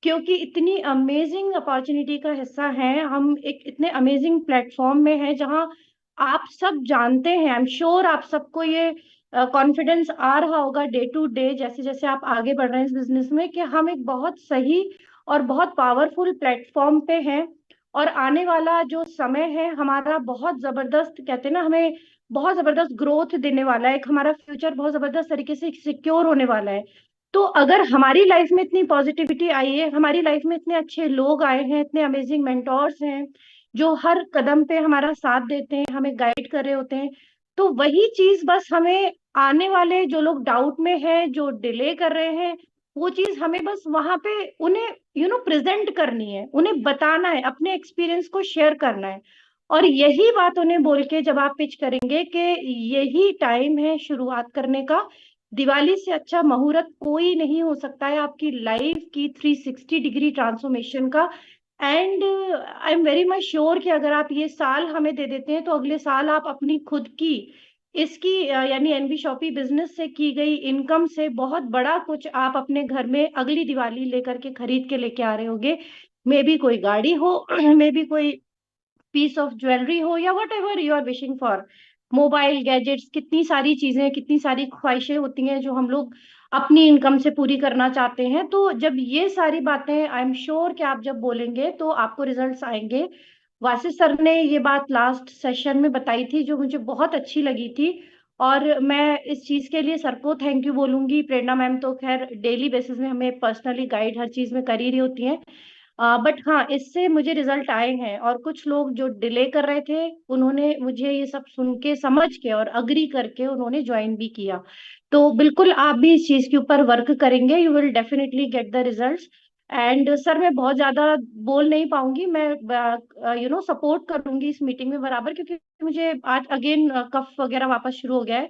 क्योंकि इतनी amazing opportunity का हिस्सा है हम, एक इतने अमेजिंग प्लेटफॉर्म में है जहां आप सब जानते हैं। आई एम श्योर आप सबको ये कॉन्फिडेंस आ रहा होगा डे टू डे, जैसे जैसे आप आगे बढ़ रहे हैं इस बिजनेस में, कि हम एक बहुत सही और बहुत पावरफुल प्लेटफॉर्म पे हैं। और आने वाला जो समय है हमारा बहुत जबरदस्त, कहते हैं ना, हमें बहुत जबरदस्त ग्रोथ देने वाला है। एक हमारा फ्यूचर बहुत जबरदस्त तरीके से सिक्योर होने वाला है। तो अगर हमारी लाइफ में इतनी पॉजिटिविटी आई है, हमारी लाइफ में इतने अच्छे लोग आए हैं, इतने अमेजिंग मेंटोर्स हैं जो हर कदम पे हमारा साथ देते हैं, हमें गाइड कर रहे होते हैं, तो वही चीज बस हमें आने वाले जो लोग डाउट में हैं, जो डिले कर रहे हैं, वो चीज हमें बस वहां पे उन्हें प्रेजेंट करनी है, उन्हें बताना है, अपने एक्सपीरियंस को शेयर करना है। और यही बात उन्हें बोल के जब आप पिच करेंगे कि यही टाइम है शुरुआत करने का, दिवाली से अच्छा मुहूर्त कोई नहीं हो सकता है आपकी लाइफ की 360 डिग्री ट्रांसफॉर्मेशन का। And I am very much sure कि अगर आप ये साल हमें दे देते हैं तो अगले साल आप अपनी खुद की इसकी यानी एनबी शॉपी बिजनेस से की गई इनकम से बहुत बड़ा कुछ आप अपने घर में अगली दिवाली लेकर के खरीद के लेके आ रहे होगे। मे बी कोई गाड़ी हो, मे बी कोई पीस ऑफ ज्वेलरी हो, या whatever you are wishing for, mobile gadgets, कितनी सारी चीजें, कितनी सारी ख्वाहिशें होती हैं जो हम लोग अपनी इनकम से पूरी करना चाहते हैं। तो जब ये सारी बातें, आई एम श्योर कि आप जब बोलेंगे तो आपको रिजल्ट्स आएंगे। वासिफ सर ने ये बात लास्ट सेशन में बताई थी जो मुझे बहुत अच्छी लगी थी, और मैं इस चीज के लिए सर को थैंक यू बोलूंगी। प्रेरणा मैम तो खैर डेली बेसिस में हमें पर्सनली गाइड हर चीज में कर ही रही होती हैं, बट हाँ, इससे मुझे रिजल्ट आए हैं। और कुछ लोग जो डिले कर रहे थे उन्होंने मुझे ये सब सुन के, समझ के और अग्री करके उन्होंने ज्वाइन भी किया। तो बिल्कुल आप भी इस चीज के ऊपर वर्क करेंगे, you will definitely get the results. And sir मैं बहुत ज्यादा बोल नहीं पाऊंगी, मैं सपोर्ट करूंगी इस मीटिंग में बराबर, क्योंकि मुझे आज अगेन कफ वगैरह वापस शुरू हो गया है,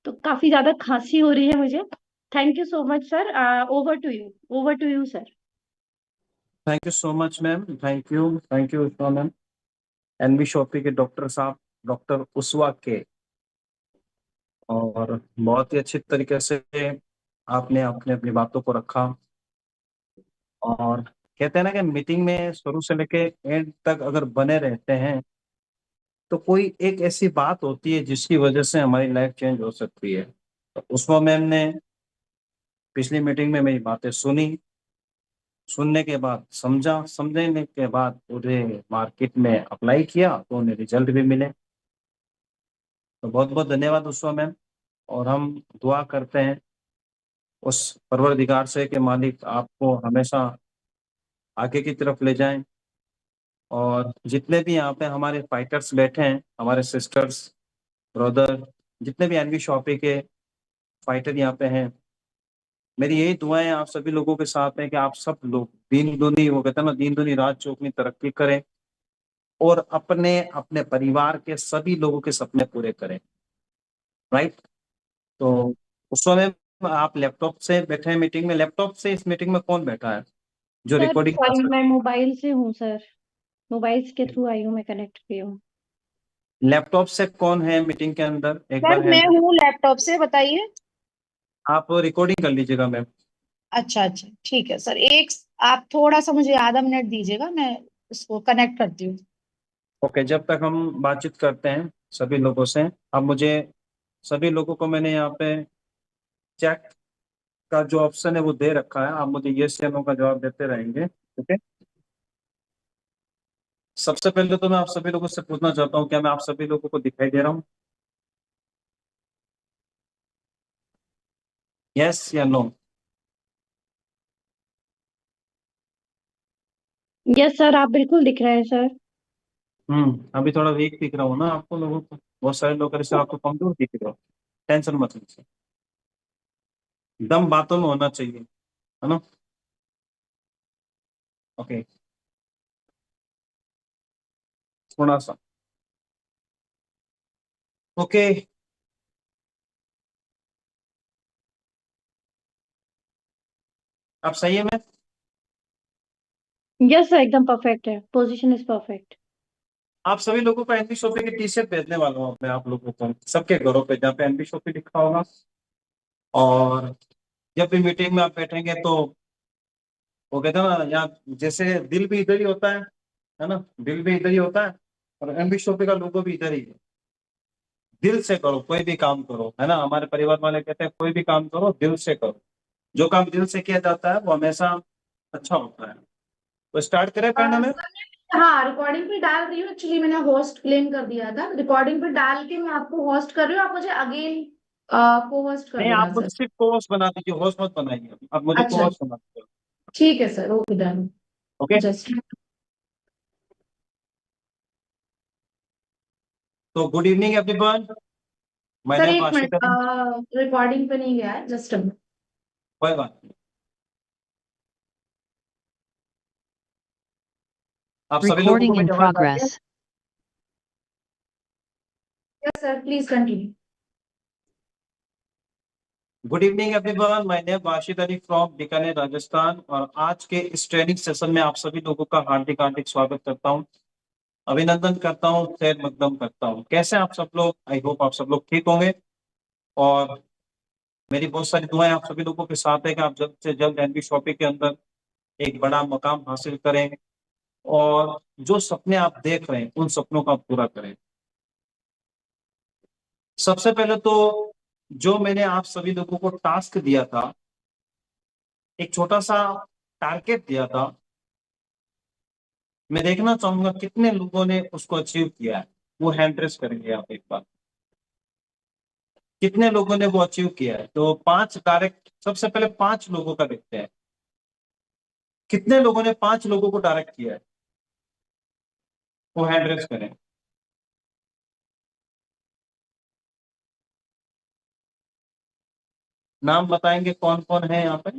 तो काफी ज्यादा खांसी हो रही है मुझे। Thank you so much sir. Over to you, over to you sir. Thank you so much ma'am, thank you ma'am. NB Shoppy के डॉक्टर साहब, डॉक्टर उसवा के, और बहुत ही अच्छी तरीके से आपने अपने अपनी बातों को रखा। और कहते हैं ना कि मीटिंग में शुरू से लेके एंड तक अगर बने रहते हैं तो कोई एक ऐसी बात होती है जिसकी वजह से हमारी लाइफ चेंज हो सकती है। तो उसवा मैम ने पिछली मीटिंग में मेरी बातें सुनी, सुनने के बाद समझा, समझने के बाद उन्हें मार्केट में अप्लाई किया तो उन्हें रिजल्ट भी मिले। तो बहुत बहुत धन्यवाद उसवा मैम। और हम दुआ करते हैं उस परवरदिगार से कि मालिक आपको हमेशा आगे की तरफ ले जाएं। और जितने भी यहाँ पे हमारे फाइटर्स बैठे हैं, हमारे सिस्टर्स, ब्रदर, जितने भी एनबी शॉपी के फाइटर यहाँ पे हैं, मेरी यही दुआएं आप सभी लोगों के साथ है कि आप सब लोग दिन दुनी, वो कहते हैं ना, दिन दुनी रात चौगुनी तरक्की करें और अपने अपने परिवार के सभी लोगों के सपने पूरे करें। राइट। तो उस समय आप लैपटॉप से बैठे हैं मीटिंग में, लैपटॉप से इस मीटिंग में कौन बैठा है जो सर रिकॉर्डिंग कर सॉरी, सकता मैं मोबाइल से हूँ सर, मोबाइल के है? थ्रू आई हूँ, मैं कनेक्ट हुई हूँ। लैपटॉप से कौन है मीटिंग के अंदर, एक सर बार मैं हैंड, हूँ लैपटॉप से, बताइए। आप रिकॉर्डिंग कर लीजिएगा मैम। अच्छा अच्छा, ठीक है सर। आप थोड़ा सा मुझे आधा मिनट दीजिएगा, मैं इसको कनेक्ट करती हूँ। ओके, जब तक हम बातचीत करते हैं सभी लोगों से, अब मुझे सभी लोगों को मैंने यहाँ पे चैट का जो ऑप्शन है वो दे रखा है, आप मुझे यस या नो का जवाब देते रहेंगे। ओके। सबसे पहले तो मैं आप सभी लोगों से पूछना चाहता हूँ, क्या मैं आप सभी लोगों को दिखाई दे रहा हूँ? यस या नो? यस सर, आप बिल्कुल दिख रहे हैं सर। अभी थोड़ा वीक दिख रहा हूँ ना आपको लोगों को, बहुत सारे लोग ऐसे आपको कमजोर दिख रहे हो। टेंशन मत लीजिए, दम बातों में होना चाहिए, है ना? ओके, थोड़ा सा। ओके, अब सही है मैं? यस सर, एकदम परफेक्ट है, पोजीशन इज परफेक्ट। आप सभी लोगों को एनबी शॉपी की टी शर्ट भेजने वाला हूँ मैं आप लोगों को सबके घरों पे जहाँ पे एनबी शॉपी लिखा होगा। और जब भी मीटिंग में आप बैठेंगे तो वो कहते हैं ना, यहाँ जैसे दिल भी इधर ही होता है ना, दिल भी इधर ही होता है, और एमबी शॉपी का लोगो भी इधर ही है। दिल से करो, कोई भी काम करो, है ना। हमारे परिवार वाले कहते हैं कोई भी काम करो दिल से करो, जो काम दिल से किया जाता है वो हमेशा अच्छा होता है। तो स्टार्ट करें पढ़ना में। सर हाँ, रिकॉर्डिंग पे डाल रही हूँ। एक्चुअली मैंने होस्ट क्लेम कर दिया था, रिकॉर्डिंग पे डाल के मैं आपको होस्ट कर रही हूँ। आप मुझे अगेन को होस्ट कर नहीं, आप देना मुझे सर। सिर्फ को होस्ट बना दीजिए, होस्ट मत बनाइए, आप मुझे को अच्छा होस्ट बना दीजिए। ठीक है sir, okay done. Okay. Just तो good evening everyone, my sir name एक आशिक मिनट, अली। रिकॉर्डिंग पे नहीं गया है, जस्ट अ मिनट। कोई बात नहीं। आप सभी लोगों को Recording in मेरी आवाज आ रही है? progress. Yes sir, please continue. Good evening everyone, my name Rashid Ali from Bikaner Rajasthan, और आज के इस ट्रेनिंग सेशन में आप सभी लोगों का हार्दिक हार्दिक स्वागत करता हूं, अभिनंदन करता हूं, खैर मकदम करता हूं। कैसे हैं आप सब लोग? आई होप आप सब लोग ठीक होंगे, और मेरी बहुत सारी दुआएं आप सभी लोगों के साथ है कि आप जल्द से जल्द एनबी शॉपी के अंदर एक बड़ा मकाम हासिल करें, और जो सपने आप देख रहे हैं उन सपनों का आप पूरा करें। सबसे पहले तो जो मैंने आप सभी लोगों को टास्क दिया था, एक छोटा सा टारगेट दिया था, मैं देखना चाहूंगा कितने लोगों ने उसको अचीव किया है। वो हैंड रेस करेंगे आप एक बार, कितने लोगों ने वो अचीव किया है। तो 5 डायरेक्ट, सबसे पहले 5 लोगों का देखते हैं, कितने लोगों ने 5 लोगों को डायरेक्ट किया है, वो हैंड रेस करें। नाम बताएंगे कौन कौन है यहाँ पे।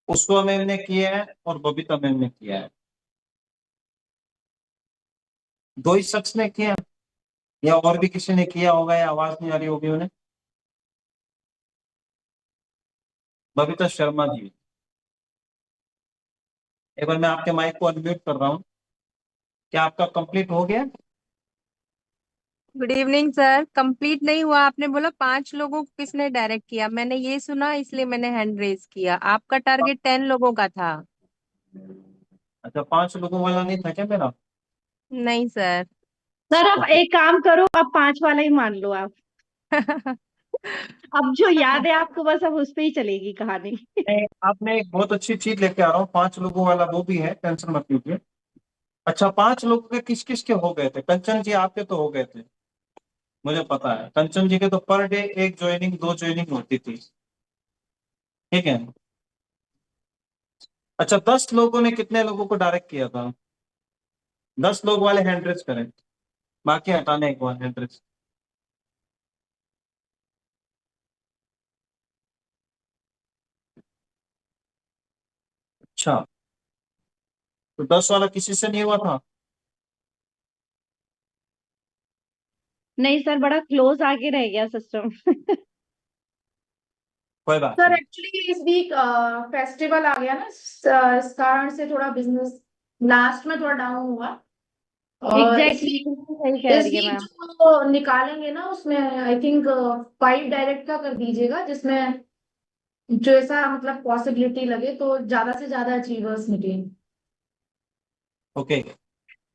पुष्पा मैम ने किया है और बबीता मैम ने किया है। 2 ही शख्स ने किया, या और भी किसी ने किया होगा, या आवाज नहीं आ रही होगी उन्हें। बबीता शर्मा जी, एक बार मैं आपके माइक को अनम्यूट कर रहा हूँ। क्या आपका कंप्लीट हो गया? Good evening sir. कंप्लीट नहीं हुआ, आपने बोला 5 लोगों को किसने डायरेक्ट किया, मैंने ये सुना इसलिए मैंने हैंड रेज किया। आपका टारगेट 10 लोगों का था। अच्छा, 5 लोगों वाला नहीं था क्या मेरा? नहीं सर। सर आप ओके। एक काम करो, अब 5 वाला ही मान लो आप। अब जो याद है आपको, बस अब उस पे ही चलेगी कहानी। आपने एक बहुत अच्छी चीज लेके आ रहा हूँ, 5 लोगों वाला वो भी है, टेंशन मत लीजिए। अच्छा, 5 लोगों के किस किस के हो गए थे? कंचन जी आपके तो हो गए थे, मुझे पता है। कंचन जी के तो पर डे 1 ज्वाइनिंग 2 ज्वाइनिंग होती थी, ठीक है। अच्छा, 10 लोगों ने कितने लोगों को डायरेक्ट किया था? 10 लोग वाले हैंड रेस करें, बाकी हटाने एक बार हैंड रेस। अच्छा, तो 10 वाला किसी से नहीं हुआ था? नहीं सर, बड़ा क्लोज आके रह गया सिस्टम। कोई बात सर नहीं। एक्चुअली इस वीक फेस्टिवल आ गया ना, इस कारण से थोड़ा बिजनेस लास्ट में थोड़ा डाउन हुआ। और एग्जैक्टली, सही कह इस रही है वीक मैम। जो निकालेंगे ना, उसमें आई थिंक 5 डायरेक्ट का कर दीजिएगा, जिसमें जो ऐसा मतलब पॉसिबिलिटी लगे तो ज्यादा से ज्यादा अचीवर्स निकले। ओके,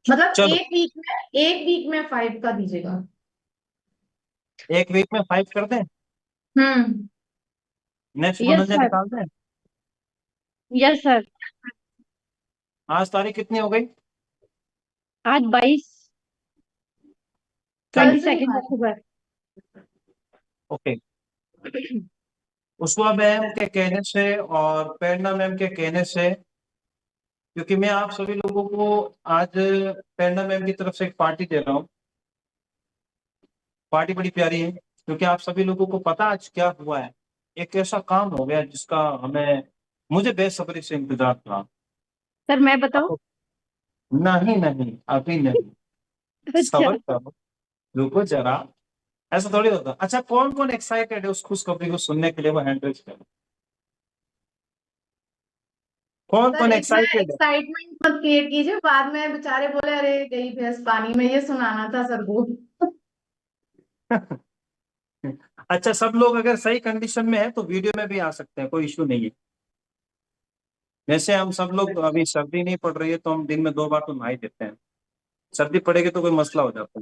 मतलब चलो। एक वीक में 5 का दीजिएगा। एक वीक में 5 कर दें, hmm. Next yes Manojay sir. निकाल दें। Yes sir. आज तारीख कितनी हो गई? आज 22, चलो। कल ट्वेंटी से सेकेंड निकालें। अक्टूबर ओके, उस्मा मैम के कहने से और प्रेरणा मैम के कहने से, क्योंकि मैं आप सभी लोगों को आज प्रेरणा मैम की तरफ से एक पार्टी दे रहा हूँ। पार्टी बड़ी प्यारी है, क्योंकि आप सभी लोगों को पता आज क्या हुआ है। एक ऐसा काम हो गया जिसका मुझे बेसब्री से इंतजार था। सर, मैं बताऊं? अब- नहीं नहीं, अभी नहीं, अच्छा। सब्र करो, रुको जरा। ऐसा थोड़ी होता। अच्छा, कौन कौन एक्साइटेड है उस खुशखबरी को सुनने के लिए? वो हैंड रेज करो। कौन सर कौन इतना एक्साइटेड एक्साइटमेंट मत क्रिएट कीजिए, बाद में बेचारे बोले अरे गई भैंस पानी में, ये सुनाना था सर को। है? अच्छा, सब लोग अगर सही कंडीशन में है तो वीडियो में भी आ सकते हैं, कोई इश्यू नहीं है। वैसे हम सब लोग अभी सर्दी नहीं पड़ रही है तो हम दिन में 2 बार तो नहा ही देते हैं। सर्दी पड़ेगी तो कोई मसला हो जाता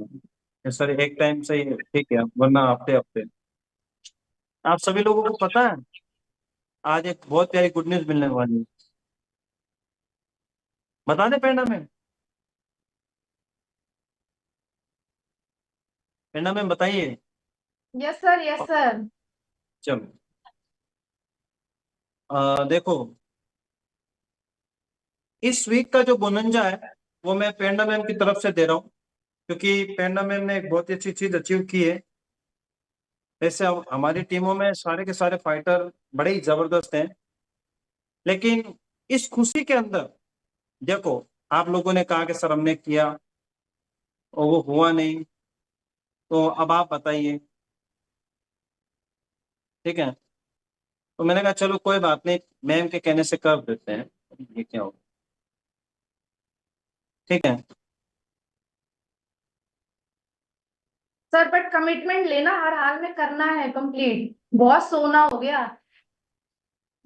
है सर, एक टाइम से ही ठीक है, वरना हफ्ते हफ्ते। आप सभी लोगों को पता है आज एक बहुत प्यारी गुड न्यूज मिलने वाली है, बता दें पेंडा में? पेंडा में बताइए। Yes sir, yes sir. चलो देखो, इस वीक का जो बोनंजा है वो मैं पेंडा मैम की तरफ से दे रहा हूँ, क्योंकि पेंडा मैम ने एक बहुत ही अच्छी चीज अचीव की है। जैसे अब हमारी टीमों में सारे के सारे फाइटर बड़े ही जबरदस्त हैं, लेकिन इस खुशी के अंदर देखो, आप लोगों ने कहा कि सर हमने किया और वो हुआ नहीं, तो अब आप बताइए, ठीक है? तो मैंने कहा चलो कोई बात नहीं, मैम के कहने से कर देते हैं, ये क्या हो, ठीक है? सर बट कमिटमेंट लेना हर हाल में करना है कंप्लीट, बहुत सोना हो गया,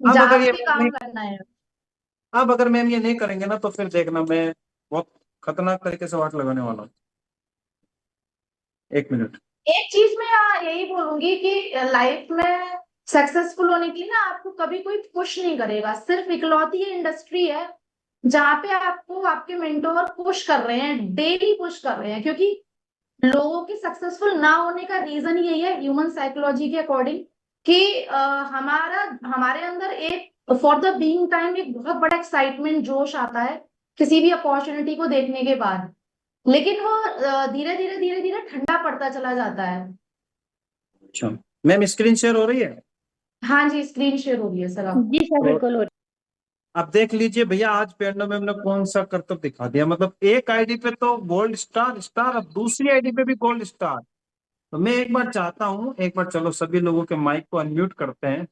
अब अगर जाग ये के मैम काम नहीं, करना है। अब अगर मैम ये नहीं करेंगे ना तो फिर देखना मैं बहुत खतरनाक तरीके से वाट लगाने वाला हूँ। 1 मिनट। एक चीज मैं यही बोलूंगी कि लाइफ में सक्सेसफुल होने के लिए ना आपको कभी कोई पुश नहीं करेगा, सिर्फ इकलौती ये इंडस्ट्री है जहाँ पे आपको आपके मेंटोर पुश कर रहे हैं, डेली पुश कर रहे हैं, क्योंकि लोगों के सक्सेसफुल ना होने का रीजन यही है ह्यूमन साइकोलॉजी के अकॉर्डिंग कि हमारा हमारे अंदर एक फॉर द बीइंग टाइम एक बहुत बड़ा एक्साइटमेंट जोश आता है किसी भी अपॉर्चुनिटी को देखने के बाद, लेकिन वो धीरे धीरे धीरे धीरे ठंडा पड़ता चला जाता है। अच्छा मैम, स्क्रीन शेयर हो रही है? हाँ जी, स्क्रीन शेयर हो रही है सर आप। जी सर, बिल्कुल हो रही अब देख लीजिए भैया, आज पेंडो मैम ने कौन सा करतब दिखा दिया, मतलब एक आईडी पे तो गोल्ड स्टार स्टार, अब दूसरी आईडी पे भी गोल्ड स्टार। तो मैं एक बार चाहता हूँ, एक बार चलो सभी लोगों के माइक को अनम्यूट करते हैं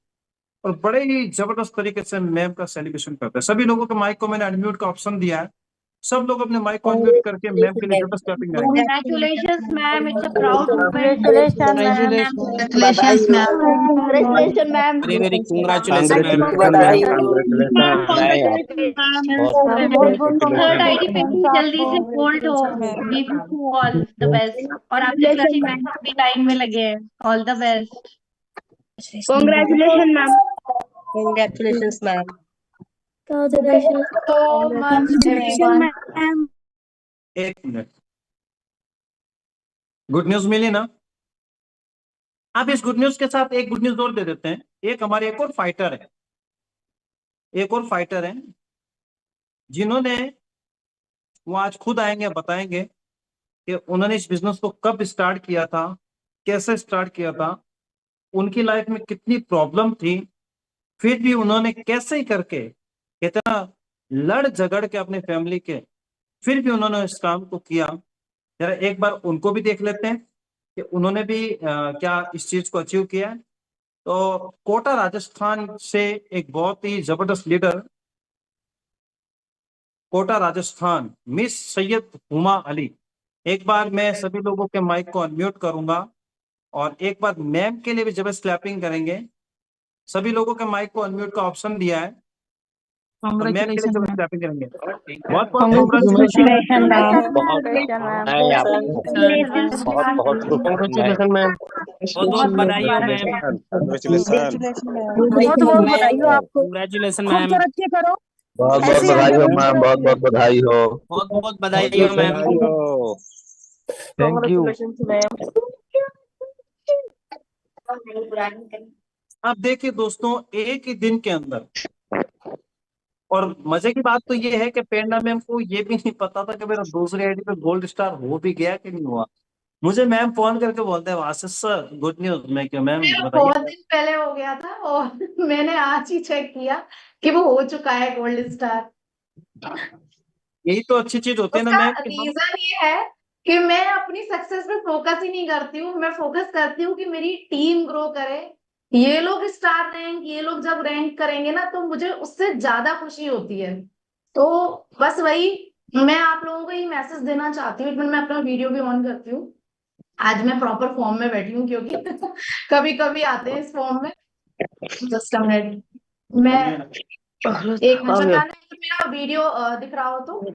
और बड़े ही जबरदस्त तरीके से मैम का सेलिब्रेशन करते हैं। सभी लोगों के माइक को मैंने अनम्यूट का ऑप्शन दिया है, सब लोग अपने माइक को अनम्यूट करके मैम के लिए जबरदस्त क्लैपिंग है। करेंगे। Congratulations ma'am, it's a proud moment. Congratulations, ma'am. Congratulations, ma'am. Congratulations, ma'am. Very, very congratulations, ma'am. Congratulations, ma'am. Ma'am Congratulations, ma'am. congratulations बहुत Sir, बहुत थर्ड congratulations. आईडी पे भी जल्दी से गोल्ड हो। We wish you all the best, और आप जैसे अचीवमेंट भी लाइन में लगे हैं। All the best. Congratulations, ma'am. Congratulations, ma'am. Congratulations. तो मच एवरीवन। ma'am. 1 मिनट, गुड न्यूज मिली ना? आप इस गुड न्यूज के साथ एक गुड न्यूज और दे देते हैं। एक हमारे एक और फाइटर है, एक और फाइटर है जिन्होंने, वो आज खुद आएंगे बताएंगे कि उन्होंने इस बिजनेस को कब स्टार्ट किया था, कैसे स्टार्ट किया था, उनकी लाइफ में कितनी प्रॉब्लम थी, फिर भी उन्होंने कैसे ही करके, कितना लड़ झगड़ के अपने फैमिली के, फिर भी उन्होंने इस काम को किया। जरा एक बार उनको भी देख लेते हैं कि उन्होंने भी क्या इस चीज को अचीव किया है। तो कोटा राजस्थान से एक बहुत ही जबरदस्त लीडर, कोटा राजस्थान, मिस सैयद हुमा अली। एक बार मैं सभी लोगों के माइक को अनम्यूट करूंगा और एक बार मैम के लिए भी जबरदस्त क्लैपिंग करेंगे। सभी लोगों के माइक को अनम्यूट का ऑप्शन दिया है, और मैम के लिए जबरदस्त क्लैपिंग करेंगे। बहुत बहुत Congratulations, ma'am. बहुत Congratulations, ma'am. बधाई आपको, बहुत बहुत शुभकामनाएं। बहुत बहुत बधाई हो मैम। कांग्रेचुलेशन, बहुत बहुत बधाई हो आपको। Congratulations, खूब मैम। तरक्की करो। बहुत बहुत ऐसे ही बधाई आगे हो बढ़ते मैम, रहो। बहुत बहुत बधाई हो। बहुत बहुत बधाई बहुत हो बहुत मैम। बधाई हो। Thank you. Congratulations, ma'am. अब देखिए दोस्तों, एक ही दिन के अंदर, और मजे की बात तो ये है कि पेंडा मैम को ये भी नहीं पता था कि मेरा दूसरी आईडी पे गोल्ड स्टार हो भी गया कि नहीं हुआ। मुझे मैम फोन करके बोलते हैं आशीष सर गुड न्यूज। मैं क्या मैम मेरा बताइए। बहुत दिन पहले हो गया था और मैंने आज ही चेक किया कि वो हो चुका है गोल्ड स्टार। यही तो अच्छी चीज होती है ना उसका मैम, कि हम, रीजन ये है कि मैं अपनी सक्सेस पे फोकस ही नहीं करती हूँ, मैं फोकस करती हूँ कि मेरी टीम ग्रो करे। ये लोग स्टार रैंक, ये लोग जब रैंक करेंगे ना तो मुझे उससे ज्यादा खुशी होती है। तो बस वही मैं आप लोगों को ये मैसेज देना चाहती हूँ। एक मिनट मैं अपना वीडियो भी ऑन करती हूँ। आज मैं प्रॉपर फॉर्म में बैठी हूँ क्योंकि कभी कभी आते हैं इस फॉर्म में। जस्ट अ मिनट, मैं एक मिनट, बताना अगर मेरा वीडियो दिख रहा हो तो।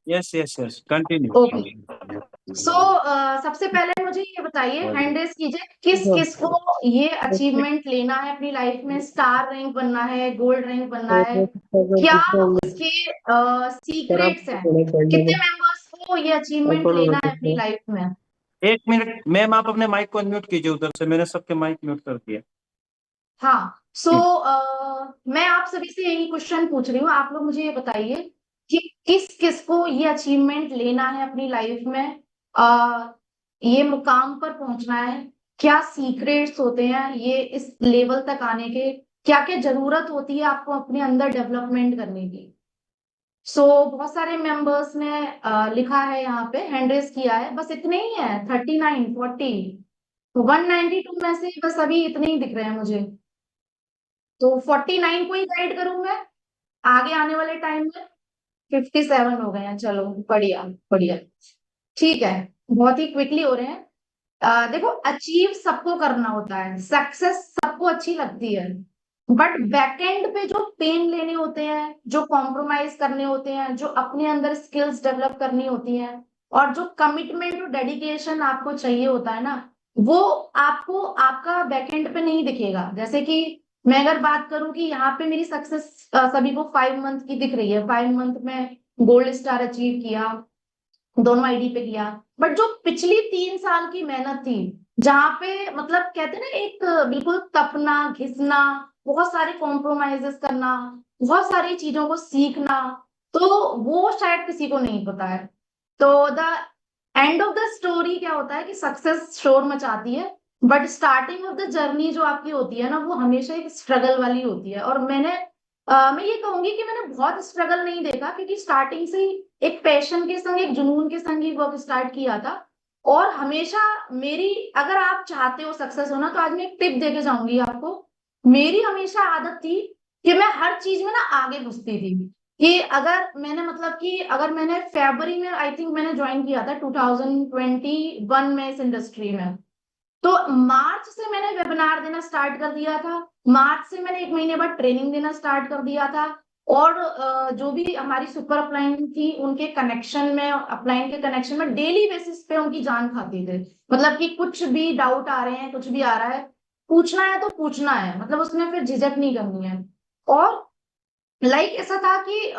Yes yes yes, continue. Okay. So सबसे पहले मुझे ये बताइए, हैंड रेस कीजिए, किस किस को ये अचीवमेंट लेना है अपनी लाइफ में, स्टार रैंक बनना है, गोल्ड रैंक बनना है, क्या उसके सीक्रेट्स हैं, कितने मेंबर्स को ये अचीवमेंट लेना है अपनी लाइफ में। 1 मिनट मैम, आप अपने माइक को अनम्यूट कीजिए उधर से, मैंने सबके माइक म्यूट कर दिया। हाँ, सो मैं आप सभी से यही क्वेश्चन पूछ रही हूँ, आप लोग मुझे ये बताइए कि किस किस को ये अचीवमेंट लेना है अपनी लाइफ में, ये मुकाम पर पहुंचना है, क्या सीक्रेट्स होते हैं ये इस लेवल तक आने के, क्या क्या जरूरत होती है आपको अपने अंदर डेवलपमेंट करने की। सो बहुत सारे मेंबर्स ने लिखा है यहाँ पे, हैंड रेज किया है, बस इतने ही है, 39, 40, 192 में से बस अभी इतने ही दिख रहे हैं मुझे, तो 49 को ही गाइड करूं मैं आगे आने वाले टाइम में। 57 हो गए हैं, चलो बढ़िया बढ़िया, ठीक है, बहुत ही क्विकली हो रहे हैं। देखो, अचीव सबको करना होता है, सक्सेस सबको अच्छी लगती है, बट बैकएंड पे जो पेन लेने होते हैं, जो कॉम्प्रोमाइज करने होते हैं, जो अपने अंदर स्किल्स डेवलप करनी होती हैं, और जो कमिटमेंट और डेडिकेशन आपको चाहिए होता है ना, वो आपको आपका बैकएंड पे नहीं दिखेगा। जैसे कि मैं अगर बात करूं कि यहाँ पे मेरी सक्सेस सभी को 5 मंथ की दिख रही है, 5 मंथ में गोल्ड स्टार अचीव किया, दोनों आईडी पे किया, बट जो पिछली 3 साल की मेहनत थी, जहाँ पे मतलब कहते हैं ना, एक बिल्कुल तपना, घिसना, बहुत सारे कॉम्प्रोमाइजेस करना, बहुत सारी चीजों को सीखना, तो वो शायद किसी को नहीं पता है। तो the end of the story क्या होता है कि सक्सेस शोर मचाती है, but starting of the journey जो आपकी होती है ना, वो हमेशा एक स्ट्रगल वाली होती है। और मैं ये कहूंगी कि मैंने बहुत स्ट्रगल नहीं देखा, क्योंकि स्टार्टिंग से ही एक पैशन के संग, एक जुनून के संग ही वर्क स्टार्ट किया था। और हमेशा मेरी, अगर आप चाहते हो सक्सेस होना, तो आज मैं एक टिप देके जाऊंगी आपको। मेरी हमेशा आदत थी कि मैं हर चीज में ना आगे घुसती थी, कि अगर मैंने मतलब कि अगर मैंने फरवरी में आई थिंक मैंने ज्वाइन किया था 2021 में इस इंडस्ट्री में, तो मार्च से मैंने वेबिनार देना स्टार्ट कर दिया था, मार्च से मैंने 1 महीने बाद ट्रेनिंग देना स्टार्ट कर दिया था। और जो भी हमारी सुपर अपलाइन थी, उनके कनेक्शन में, अपलाइन के कनेक्शन में डेली बेसिस पे उनकी जान खाती थे। मतलब कि कुछ भी डाउट आ रहे हैं, कुछ भी आ रहा है, पूछना है तो पूछना है, मतलब उसमें फिर झिझक नहीं करनी है। और ऐसा था कि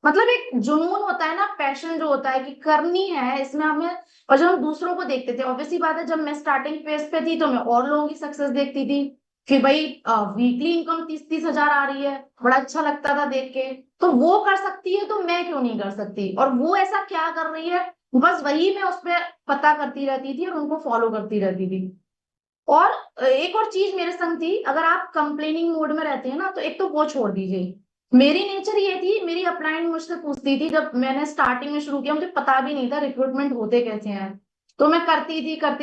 मतलब एक जुनून होता है ना, पैशन जो होता है कि करनी है इसमें हमें। और जब हम दूसरों को देखते थे, ऑब्वियसली बात है, जब मैं स्टार्टिंग फेज पे थी तो मैं और लोगों की सक्सेस देखती थी कि भाई वीकली इनकम 30-30 हजार आ रही है, बड़ा अच्छा लगता था देख के, तो वो कर सकती है तो मैं क्यों नहीं कर सकती, और वो ऐसा क्या कर रही है, बस वही मैं उस पर पता करती रहती थी और उनको फॉलो करती रहती थी। और एक और चीज मेरे संग थी, अगर आप कंप्लेनिंग मोड में रहते हैं ना, तो एक तो वो छोड़ दीजिए। मेरी नेचर ये थी, मेरी अपलाइन मुझसे पूछती थी, जब मैंने स्टार्टिंग में शुरू किया, मुझे पता भी नहीं था रिक्रूटमेंट होते कैसे हैं, तो मैं करती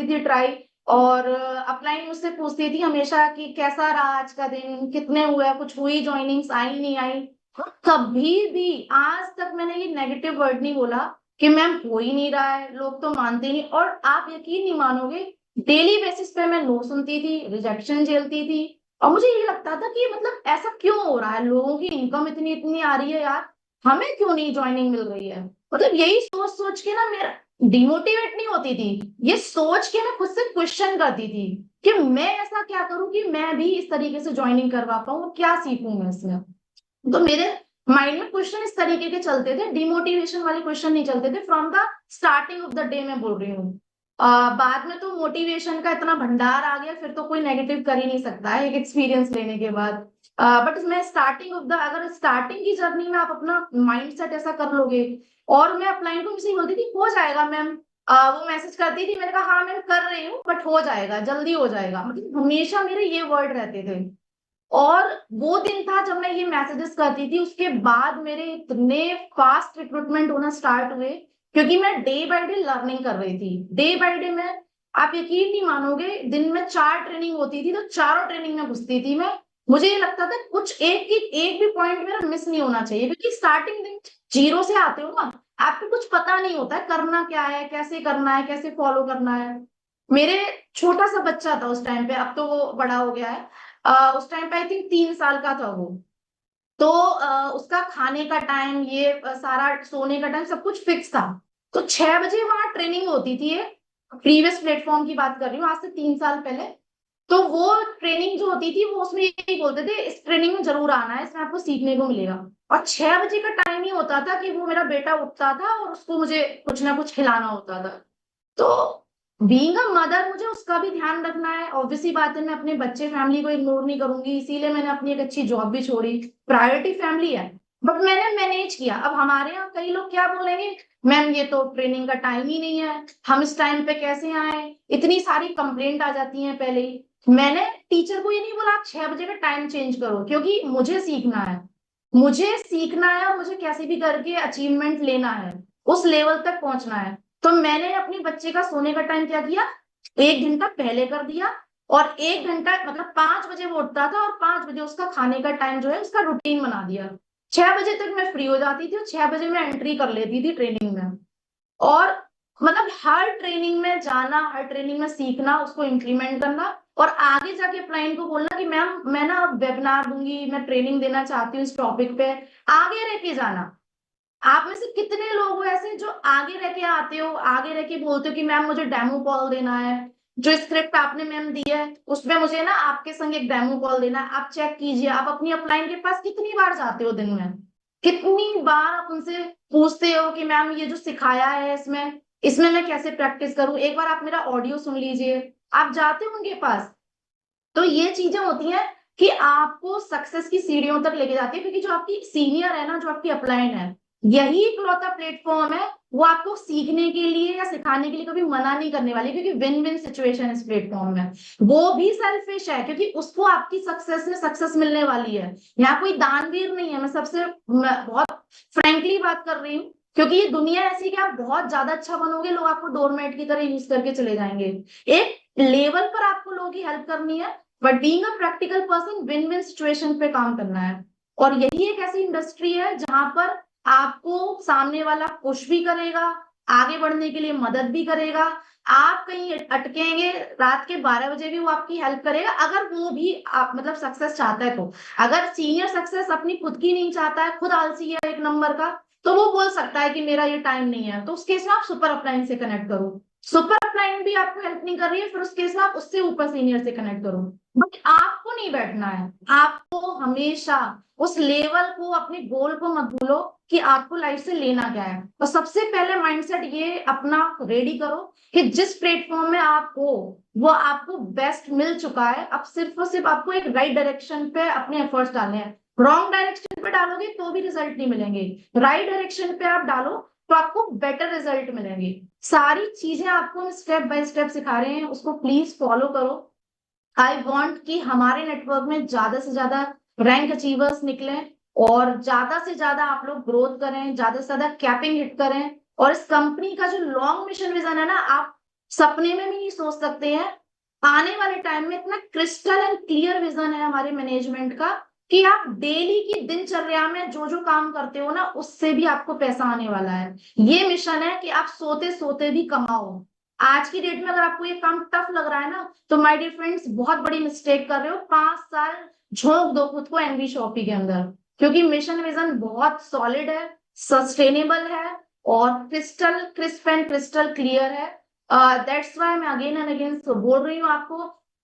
थी ट्राई। और अपलाइन मुझसे पूछती थी हमेशा कि कैसा रहा आज का दिन, कितने हुए, कुछ हुई ज्वाइनिंग्स, आई नहीं आई। कभी भी आज तक मैंने ये नेगेटिव वर्ड नहीं बोला कि मैम हो ही नहीं रहा है, लोग तो मानते नहीं। और आप यकीन नहीं मानोगे, डेली बेसिस पे मैं नो सुनती थी, रिजेक्शन झेलती थी। और मुझे ये लगता था कि मतलब ऐसा क्यों हो रहा है, लोगों की इनकम इतनी इतनी आ रही है यार, हमें क्यों नहीं ज्वाइनिंग मिल रही है। मतलब यही सोच सोच के ना मेरा डिमोटिवेट नहीं होती थी, ये सोच के मैं खुद से क्वेश्चन करती थी कि मैं ऐसा क्या करूं कि मैं भी इस तरीके से ज्वाइनिंग करवा पाऊं, और क्या सीखूं मैं इसमें। तो मेरे माइंड में क्वेश्चन इस तरीके के चलते थे, डिमोटिवेशन वाले क्वेश्चन नहीं चलते थे from the starting of the day, मैं बोल रही हूँ। बाद में तो मोटिवेशन का इतना भंडार आ गया, फिर तो कोई नेगेटिव कर ही नहीं सकता है एक एक्सपीरियंस लेने के बाद। बट मैं स्टार्टिंग ऑफ द, अगर स्टार्टिंग की जर्नी में आप अपना माइंड सेट ऐसा कर लोगे, और मैं अपलाइन को इसे बोलती थी हो जाएगा मैम, वो मैसेज करती थी, मैंने कहा हाँ मैं कर रही हूँ, बट हो जाएगा, जल्दी हो जाएगा, मतलब हमेशा मेरे ये वर्ड रहते थे। और वो दिन था जब मैं ये मैसेजेस करती थी, उसके बाद मेरे इतने फास्ट रिक्रूटमेंट होना स्टार्ट हुए, क्योंकि मैं डे बाय डे लर्निंग कर रही थी। डे बाय डे में आप यकीन नहीं मानोगे, दिन में 4 ट्रेनिंग होती थी, तो चारों ट्रेनिंग में घुसती थी मैं। मुझे ये लगता था कुछ एक भी पॉइंट मेरा मिस नहीं होना चाहिए, क्योंकि स्टार्टिंग दिन जीरो से आते हो ना, आपको कुछ पता नहीं होता है करना क्या है, कैसे करना है, कैसे फॉलो करना है। मेरे छोटा सा बच्चा था उस टाइम पे, अब तो वो बड़ा हो गया है, उस टाइम पे आई थिंक 3 साल का था वो। तो उसका खाने का टाइम, ये सारा सोने का टाइम, सब कुछ फिक्स था। तो 6 बजे वहां ट्रेनिंग होती थी। प्रीवियस प्लेटफॉर्म की बात कर रही हूँ, आज से 3 साल पहले। तो वो ट्रेनिंग जो होती थी, वो उसमें यही बोलते थे, इस ट्रेनिंग में जरूर आना है, इसमें आपको सीखने को मिलेगा। और 6 बजे का टाइम ही होता था कि वो मेरा बेटा उठता था और उसको मुझे कुछ ना कुछ खिलाना होता था। तो बीइंग अ मदर, मुझे उसका भी ध्यान रखना है। ऑब्वियसली बात है, मैं अपने बच्चे फैमिली को इग्नोर नहीं करूंगी, इसीलिए मैंने अपनी एक अच्छी जॉब भी छोड़ी। प्रायोरिटी फैमिली है, बट मैंने मैनेज किया। अब हमारे यहाँ कई लोग क्या बोलेंगे, मैम ये तो ट्रेनिंग का टाइम ही नहीं है, हम इस टाइम पे कैसे आए, इतनी सारी कंप्लेंट आ जाती है पहले ही। मैंने टीचर को ये नहीं बोला आप 6 बजे का टाइम चेंज करो, क्योंकि मुझे सीखना है, मुझे सीखना है, और मुझे कैसे भी करके अचीवमेंट लेना है, उस लेवल तक पहुंचना है। तो मैंने अपने बच्चे का सोने का टाइम क्या किया, 1 घंटा पहले कर दिया। और 1 घंटा मतलब 5 बजे वो उठता था, और 5 बजे उसका खाने का टाइम जो है उसका रूटीन बना दिया। 6 बजे तक मैं फ्री हो जाती थी, और 6 बजे मैं एंट्री कर लेती थी ट्रेनिंग में। और मतलब हर ट्रेनिंग में जाना, हर ट्रेनिंग में सीखना, उसको इम्प्लीमेंट करना, और आगे जाके क्लाइंट को बोलना कि मैम मैं ना वेबिनार दूंगी, मैं ट्रेनिंग देना चाहती हूँ इस टॉपिक पे, आगे रह के जाना। आप में से कितने लोग हो ऐसे जो आगे रह के आते हो, आगे रह के बोलते हो कि मैम मुझे डेमो कॉल देना है, जो स्क्रिप्ट आपने मैम दी है उसमें मुझे ना आपके संग एक डेमो कॉल देना है, आप चेक कीजिए। आप अपनी अपलाइन के पास कितनी बार जाते हो दिन में, कितनी बार आप उनसे पूछते हो कि मैम ये जो सिखाया है इसमें इसमें मैं कैसे प्रैक्टिस करूं, एक बार आप मेरा ऑडियो सुन लीजिए। आप जाते हो उनके पास। तो ये चीजें होती हैं कि आपको सक्सेस की सीढ़ियों तक लेके जाती है, क्योंकि जो आपकी सीनियर है ना, जो आपकी अपलाइन है, यही इकलौता प्लेटफॉर्म है, वो आपको सीखने के लिए या सिखाने के लिए कभी मना नहीं करने वाली, क्योंकि विन विन सिचुएशन इस प्लेटफॉर्म में। वो भी सेल्फिश है, क्योंकि उसको आपकी सक्सेस में सक्सेस मिलने वाली है। यहाँ कोई दानवीर नहीं है, मैं बहुत फ्रेंकली बात कर रही हूँ, क्योंकि ये दुनिया ऐसी है कि आप बहुत ज्यादा अच्छा बनोगे, लोग आपको डोरमेट की तरह यूज करके चले जाएंगे। एक लेवल पर आपको लोगों की हेल्प करनी है, but being a practical person, win win situation पे काम करना है। और यही एक ऐसी इंडस्ट्री है जहां पर आपको सामने वाला पुश भी करेगा, आगे बढ़ने के लिए मदद भी करेगा। आप कहीं अटकेंगे, रात के 12 बजे भी वो आपकी हेल्प करेगा, अगर वो भी आप मतलब सक्सेस चाहता है तो। अगर सीनियर सक्सेस अपनी खुद की नहीं चाहता है, खुद आलसी है एक नंबर का, तो वो बोल सकता है कि मेरा ये टाइम नहीं है, तो उस केस में आप सुपर अपलाइन से कनेक्ट करो। सुपर अपलाइन भी आपको हेल्प नहीं कर रही है, फिर उस केस में आप उससे ऊपर सीनियर से कनेक्ट करो। बट आपको नहीं बैठना है, आपको हमेशा उस लेवल को, अपने गोल को मत भूलो कि आपको लाइफ से लेना क्या है। तो सबसे पहले माइंडसेट ये अपना रेडी करो कि जिस प्लेटफॉर्म में आप हो वो आपको बेस्ट मिल चुका है, अब सिर्फ और सिर्फ आपको एक राइट डायरेक्शन पे अपने एफर्ट्स डालने हैं। रॉन्ग डायरेक्शन पे डालोगे तो भी रिजल्ट नहीं मिलेंगे, राइट डायरेक्शन पे आप डालो तो आपको बेटर रिजल्ट मिलेंगे। सारी चीजें आपको हम स्टेप बाय स्टेप सिखा रहे हैं, उसको प्लीज फॉलो करो। आई वॉन्ट कि हमारे नेटवर्क में ज्यादा से ज्यादा रैंक अचीवर्स निकले, और ज्यादा से ज्यादा आप लोग ग्रोथ करें, ज्यादा से ज्यादा कैपिंग हिट करें। और इस कंपनी का जो लॉन्ग मिशन विजन है ना, आप सपने में भी नहीं सोच सकते हैं। आने वाले टाइम में इतना क्रिस्टल एंड क्लियर विजन है हमारे मैनेजमेंट का कि आप डेली की दिनचर्या में जो जो काम करते हो ना, उससे भी आपको पैसा आने वाला है। ये मिशन है कि आप सोते सोते भी कमाओ। आज की डेट में अगर आपको ये काम टफ लग रहा है ना, तो माय डियर फ्रेंड्स बहुत बड़ी मिस्टेक कर रहे हो। 5 साल झोंक दो खुद को एनवी शॉपी के अंदर, क्योंकि मिशन विजन बहुत सॉलिड है, सस्टेनेबल है, और crystal crisp and crystal clear है। दैट्स व्हाई मैं अगेन एंड अगेन बोल रही हूँ आपको,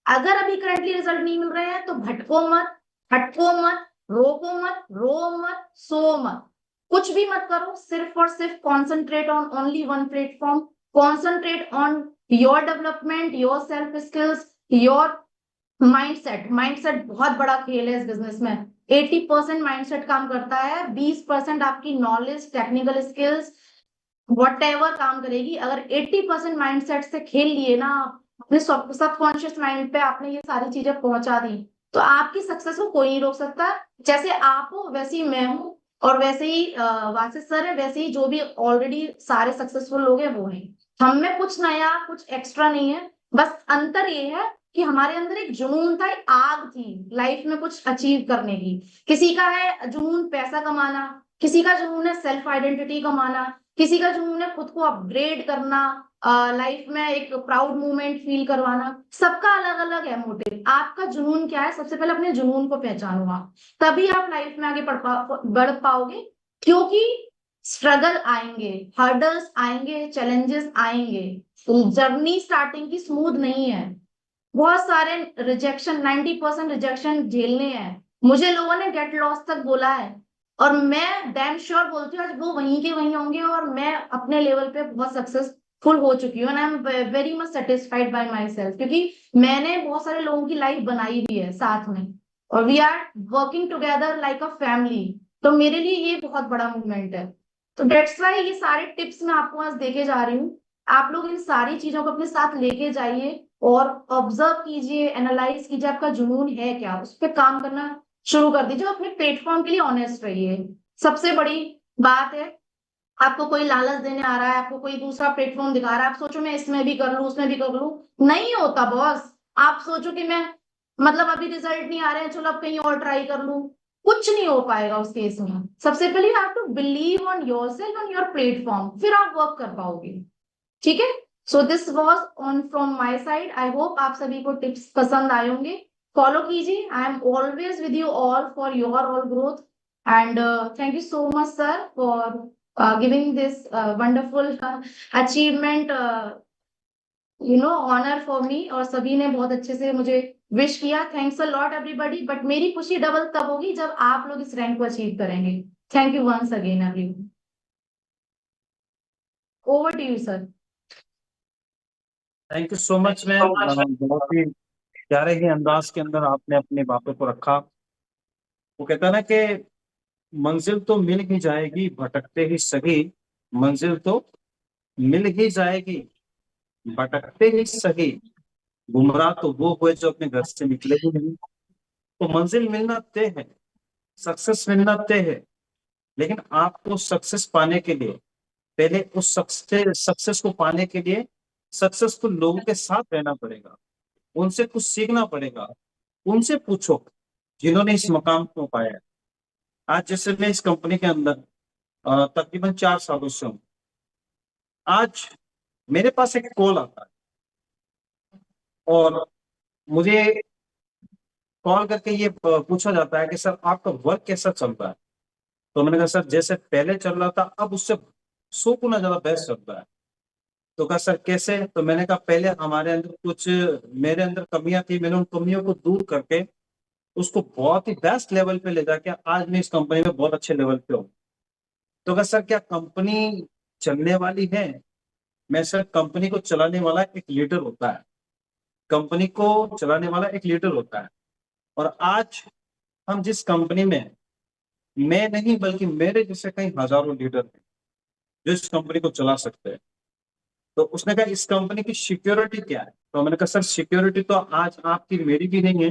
अगर अभी करंटली रिजल्ट नहीं मिल रहे हैं तो भटको मत, हटको मत, रोको मत, रो मत, सो मत, कुछ भी मत करो। सिर्फ और सिर्फ concentrate on only one platform, concentrate on your development, your self skills, your mindset. Mindset बहुत बड़ा खेल है इस बिजनेस में। 80% माइंडसेट काम करता है, 20% आपकी नॉलेज, टेक्निकल स्किल्स, वॉटेवर काम करेगी। अगर 80% माइंडसेट से खेल लिए ना, अपने सबकॉन्शियस माइंड पे आपने ये सारी चीजें पहुंचा दी, तो आपकी सक्सेस को कोई नहीं रोक सकता। जैसे आप हो वैसे ही मैं हूँ, और वैसे ही वासिस सर है, वैसे ही जो भी ऑलरेडी सारे सक्सेसफुल लोग हैं वो हैं। हम में कुछ नया, कुछ एक्स्ट्रा नहीं है, बस अंतर ये है कि हमारे अंदर एक जुनून था, एक आग थी लाइफ में कुछ अचीव करने की। किसी का है जुनून पैसा कमाना, किसी का जुनून है सेल्फ आइडेंटिटी कमाना, किसी का जुनून है खुद को अपग्रेड करना, लाइफ में एक प्राउड मोमेंट फील करवाना। सबका अलग अलग है मोटिव। आपका जुनून क्या है, सबसे पहले अपने जुनून को पहचानो आप, तभी आप लाइफ में आगे बढ़ पाओगे। क्योंकि स्ट्रगल आएंगे, हर्डल्स आएंगे, चैलेंजेस आएंगे। जर्नी स्टार्टिंग की स्मूथ नहीं है, बहुत सारे रिजेक्शन, 90% रिजेक्शन झेलने हैं। मुझे लोगों ने गेट लॉस तक बोला है, और मैं डैम श्योर बोलती हूँ आज वो वहीं के वहीं होंगे, और मैं अपने लेवल पे बहुत सक्सेसफुल हो चुकी हूँ, and I am very much satisfied by my self, क्योंकि मैंने बहुत सारे लोगों की लाइफ बनाई भी है साथ में, और we are working together like a family. तो मेरे लिए ये बहुत बड़ा मूवमेंट है। तो डेट्स वाई ये सारे टिप्स मैं आपको आज देके जा रही हूँ। आप लोग इन सारी चीजों को अपने साथ लेके जाइए और ऑब्जर्व कीजिए, एनालाइज कीजिए आपका जुनून है क्या, उस पर काम करना शुरू कर दीजिए। अपने प्लेटफॉर्म के लिए ऑनेस्ट रहिए। सबसे बड़ी बात है, आपको कोई लालच देने आ रहा है, आपको कोई दूसरा प्लेटफॉर्म दिखा रहा है, आप सोचो मैं इसमें भी कर लूं उसमें भी कर लूं, नहीं होता बॉस। आप सोचो कि मैं मतलब अभी रिजल्ट नहीं आ रहे हैं, चलो अब कहीं और ट्राई कर लूं, कुछ नहीं हो पाएगा उस केस में। सबसे पहले you have to believe on yourself, on your platform, फिर आप वर्क कर पाओगे। ठीक है। So this was on from my side. I hope आप सभी को टिप्स पसंद आए होंगे। फॉलो कीजिए। I am always with you all for your all growth, and thank you so much sir for giving this wonderful achievement, honour for me. और सभी ने बहुत अच्छे से मुझे विश किया। Thanks a lot everybody. But मेरी खुशी डबल तब होगी जब आप लोग इस रैंक को अचीव करेंगे। Thank you once again everyone. Over to you sir. Thank you so much ma'am. बहुत ही प्यारे ही अंदाज के अंदर आपने अपनी बातों को रखा। वो कहता है ना कि मंजिल तो मिल ही जाएगी, भटकते ही सही। मंजिल तो मिल ही जाएगी, भटकते ही सही। गुमराह तो वो हुए जो अपने घर से निकले ही नहीं। तो मंजिल मिलना तय है, सक्सेस मिलना तय है, लेकिन आपको सक्सेस पाने के लिए पहले उस सक्सेस को पाने के लिए सक्सेसफुल लोगों के साथ रहना पड़ेगा, उनसे कुछ सीखना पड़ेगा। उनसे पूछो जिन्होंने इस मकाम को पाया है। आज जैसे मैं इस कंपनी के अंदर तकरीबन 4 सालों से हूँ। आज मेरे पास एक कॉल आता है और मुझे कॉल करके ये पूछा जाता है कि सर आपका वर्क कैसा चल रहा है। तो मैंने कहा सर जैसे पहले चल रहा था अब उससे 100 गुना ज्यादा बेस्ट चल रहा है। तो कहा सर कैसे। तो मैंने कहा पहले हमारे अंदर कुछ, मेरे अंदर कमियां थी, मैंने उन कमियों को दूर करके उसको बहुत ही बेस्ट लेवल पे ले जाके आज मैं इस कंपनी में बहुत अच्छे लेवल पे हूँ। तो कहा सर क्या कंपनी चलने वाली है। मैं सर कंपनी को चलाने वाला एक लीडर होता है, कंपनी को चलाने वाला एक लीडर होता है। और आज हम जिस कंपनी में हैं, मैं नहीं बल्कि मेरे जैसे कई हजारों लीडर हैं जो इस कंपनी को चला सकते हैं। तो उसने कहा इस कंपनी की सिक्योरिटी क्या है। तो मैंने कहा सर सिक्योरिटी तो आज आपकी मेरी भी नहीं है,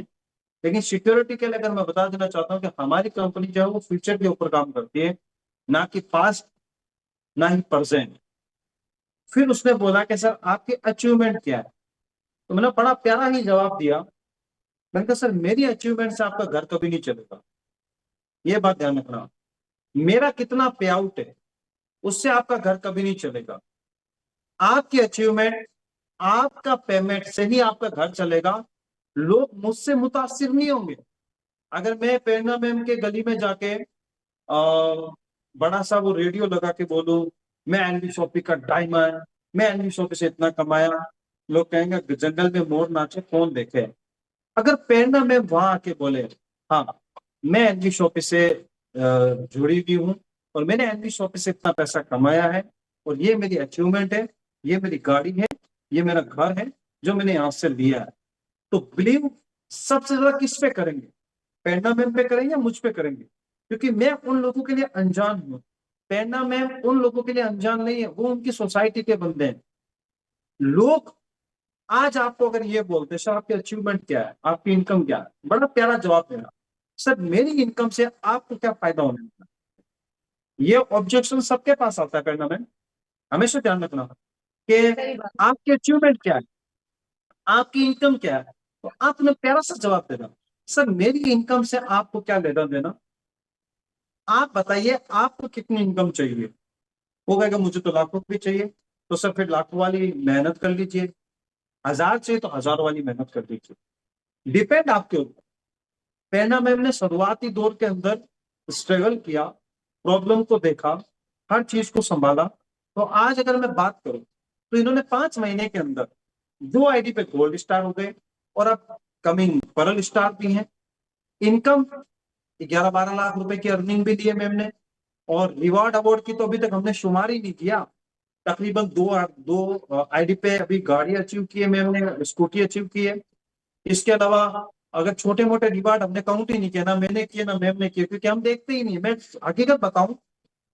लेकिन सिक्योरिटी के लिए अगर मैं बता देना चाहता हूँ कि हमारी कंपनी जो है वो फ्यूचर के ऊपर काम करती है, ना कि पास्ट, ना ही प्रेजेंट। फिर उसने बोला कि सर आपकी अचीवमेंट क्या है। तो मैंने बड़ा प्यारा ही जवाब दिया। मैंने कहा सर मेरी अचीवमेंट से आपका घर कभी नहीं चलेगा, ये बात ध्यान रखना। मेरा कितना पे आउट है उससे आपका घर कभी नहीं चलेगा। आपकी अचीवमेंट, आपका पेमेंट से ही आपका घर चलेगा। लोग मुझसे मुतासिर नहीं होंगे। अगर मैं प्रेरणा मैम के गली में जाके बड़ा सा वो रेडियो लगा के बोलूं मैं एनवी शॉपी का डायमंड, मैं एनवी शॉपी से इतना कमाया, लोग कहेंगे जंगल में मोर नाचे कौन देखे। अगर प्रेरणा मैम वहां आके बोले हाँ मैं एनवी शॉपी से जुड़ी हुई हूँ और मैंने एनवी शॉपी से इतना पैसा कमाया है और ये मेरी अचीवमेंट है, ये मेरी गाड़ी है, ये मेरा घर है जो मैंने यहाँ से लिया है, तो बिलीव सबसे ज्यादा किस पे करेंगे, प्रेरणा मैम पे करेंगे या मुझ पे करेंगे। क्योंकि मैं उन लोगों के लिए अनजान हूँ, प्रेरणा मैम उन लोगों के लिए अनजान नहीं है, वो उनकी सोसाइटी के बंदे हैं। लोग आज आपको अगर ये बोलते सर आपकी अचीवमेंट क्या है, आपकी इनकम क्या है, बड़ा प्यारा जवाब देना सर मेरी इनकम से आपको क्या फायदा होने वाला। ये ऑब्जेक्शन सबके पास आता है प्रेरणा मैम, हमेशा ध्यान रखना कि आपकी अचीवमेंट क्या है, आपकी इनकम क्या है। तो आपने प्यारा सा जवाब देना सर मेरी इनकम से आपको क्या लेना देना। आप बताइए आपको कितनी इनकम चाहिए। वो कहेगा मुझे तो लाखों भी चाहिए। तो सर फिर लाखों वाली मेहनत कर लीजिए, 1000 चाहिए तो 1000 वाली मेहनत कर लीजिए, डिपेंड आपके ऊपर। पहना मैम ने शुरुआती दौर के अंदर स्ट्रगल किया, प्रॉब्लम को देखा, हर चीज को संभाला। तो आज अगर मैं बात करूं तो इन्होंने 5 महीने के अंदर 2 आईडी पे गोल्ड स्टार हो गए, और अब कमिंग पर्ल स्टार भी हैं। इनकम 11-12 लाख रुपए की अर्निंग भी दी है मैम ने। और रिवॉर्ड अवार्ड की तो अभी तक हमने शुमार ही नहीं किया। तकरीबन दो दो आईडी पे अभी गाड़ी अचीव की है मैम ने, स्कूटी अचीव की है। इसके अलावा अगर छोटे मोटे रिवार्ड हमने काउंट ही नहीं किया, ना मैंने किए ना मैम ने किए, क्योंकि हम देखते ही नहीं। मैं हकीकत बताऊं,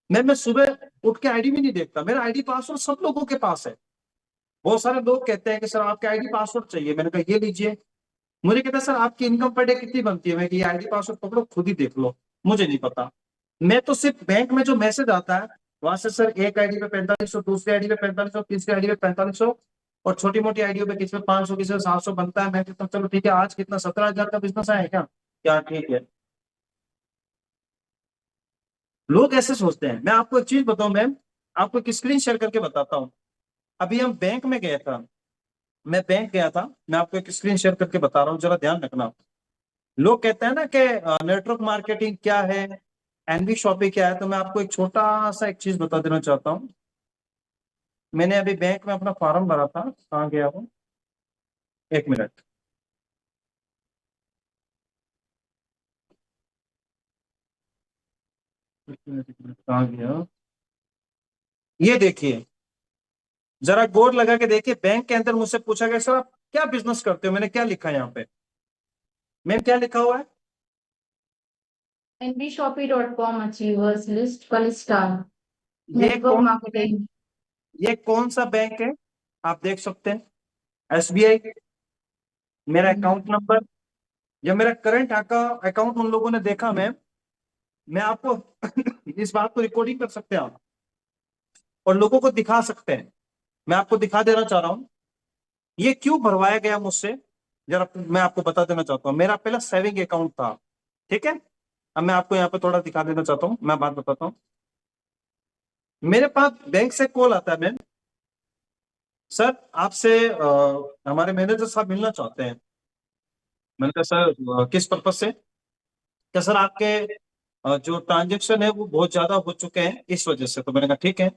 मैं सुबह उठ के आईडी भी नहीं देखता। मेरा आईडी पासवर्ड सब लोगों के पास है। बहुत सारे लोग कहते हैं कि सर आपके आईडी पासवर्ड चाहिए, मैंने कहा ये लीजिए। मुझे कहता है सर आपकी इनकम पर डे कितनी बनती है, मैं कि ये आईडी पासवर्ड पकड़ो खुद ही देख लो, मुझे नहीं पता। मैं तो सिर्फ बैंक में जो मैसेज आता है वहां से, सर एक आईडी पे 4500, दूसरी आईडी पे 4500, तीसरी आईडी पे 4500, और छोटी मोटी आईडियो पे किसी में 500 किसी में 700 बनता है। मैं कहता हूँ चलो ठीक है, आज कितना 17,000 का बिजनेस आया क्या, क्या ठीक है। लोग ऐसे सोचते हैं। मैं आपको एक चीज बताऊं मैम, आपको एक स्क्रीन शेयर करके बताता हूँ। अभी हम बैंक में गया था, मैं बैंक गया था, मैं आपको एक स्क्रीन शेयर करके बता रहा हूँ, जरा ध्यान रखना। लोग कहते हैं ना कि नेटवर्क मार्केटिंग क्या है, एनबी शॉपिंग क्या है, तो मैं आपको एक छोटा सा एक चीज बता देना चाहता हूँ। मैंने अभी बैंक में अपना फॉर्म भरा था, कहाँ गया वो, 1 मिनट। कहाँ गया, ये देखिए, जरा गौर लगा के देखिए। बैंक के अंदर मुझसे पूछा गया सर आप क्या बिजनेस करते हो, मैंने क्या लिखा है यहाँ पे, मैम क्या लिखा हुआ है। nbshopee.com अचीवर्स लिस्ट कल स्टार ये नेटवर्क कौन मार्केटिंग। ये कौन सा बैंक है, आप देख सकते हैं, एसबीआई। मेरा अकाउंट नंबर, जब मेरा करंट अकाउंट उन लोगों ने देखा मैम, मैं आपको इस बात को रिकॉर्डिंग कर सकते हैं आप, और लोगों को दिखा सकते हैं। मैं आपको दिखा देना चाह रहा हूँ ये क्यों भरवाया गया मुझसे। जरा मैं आपको बता देना चाहता हूँ, मेरा पहला सेविंग अकाउंट था, ठीक है। अब मैं आपको यहाँ पे थोड़ा दिखा देना चाहता हूँ, मैं बात बताता हूँ। मेरे पास बैंक से कॉल आता है मैम, सर आपसे हमारे मैनेजर साहब मिलना चाहते हैं। मैंने कहा सर किस पर्पज से, क्या सर आपके जो ट्रांजेक्शन है वो बहुत ज्यादा हो चुके हैं इस वजह से। तो मैंने कहा ठीक है।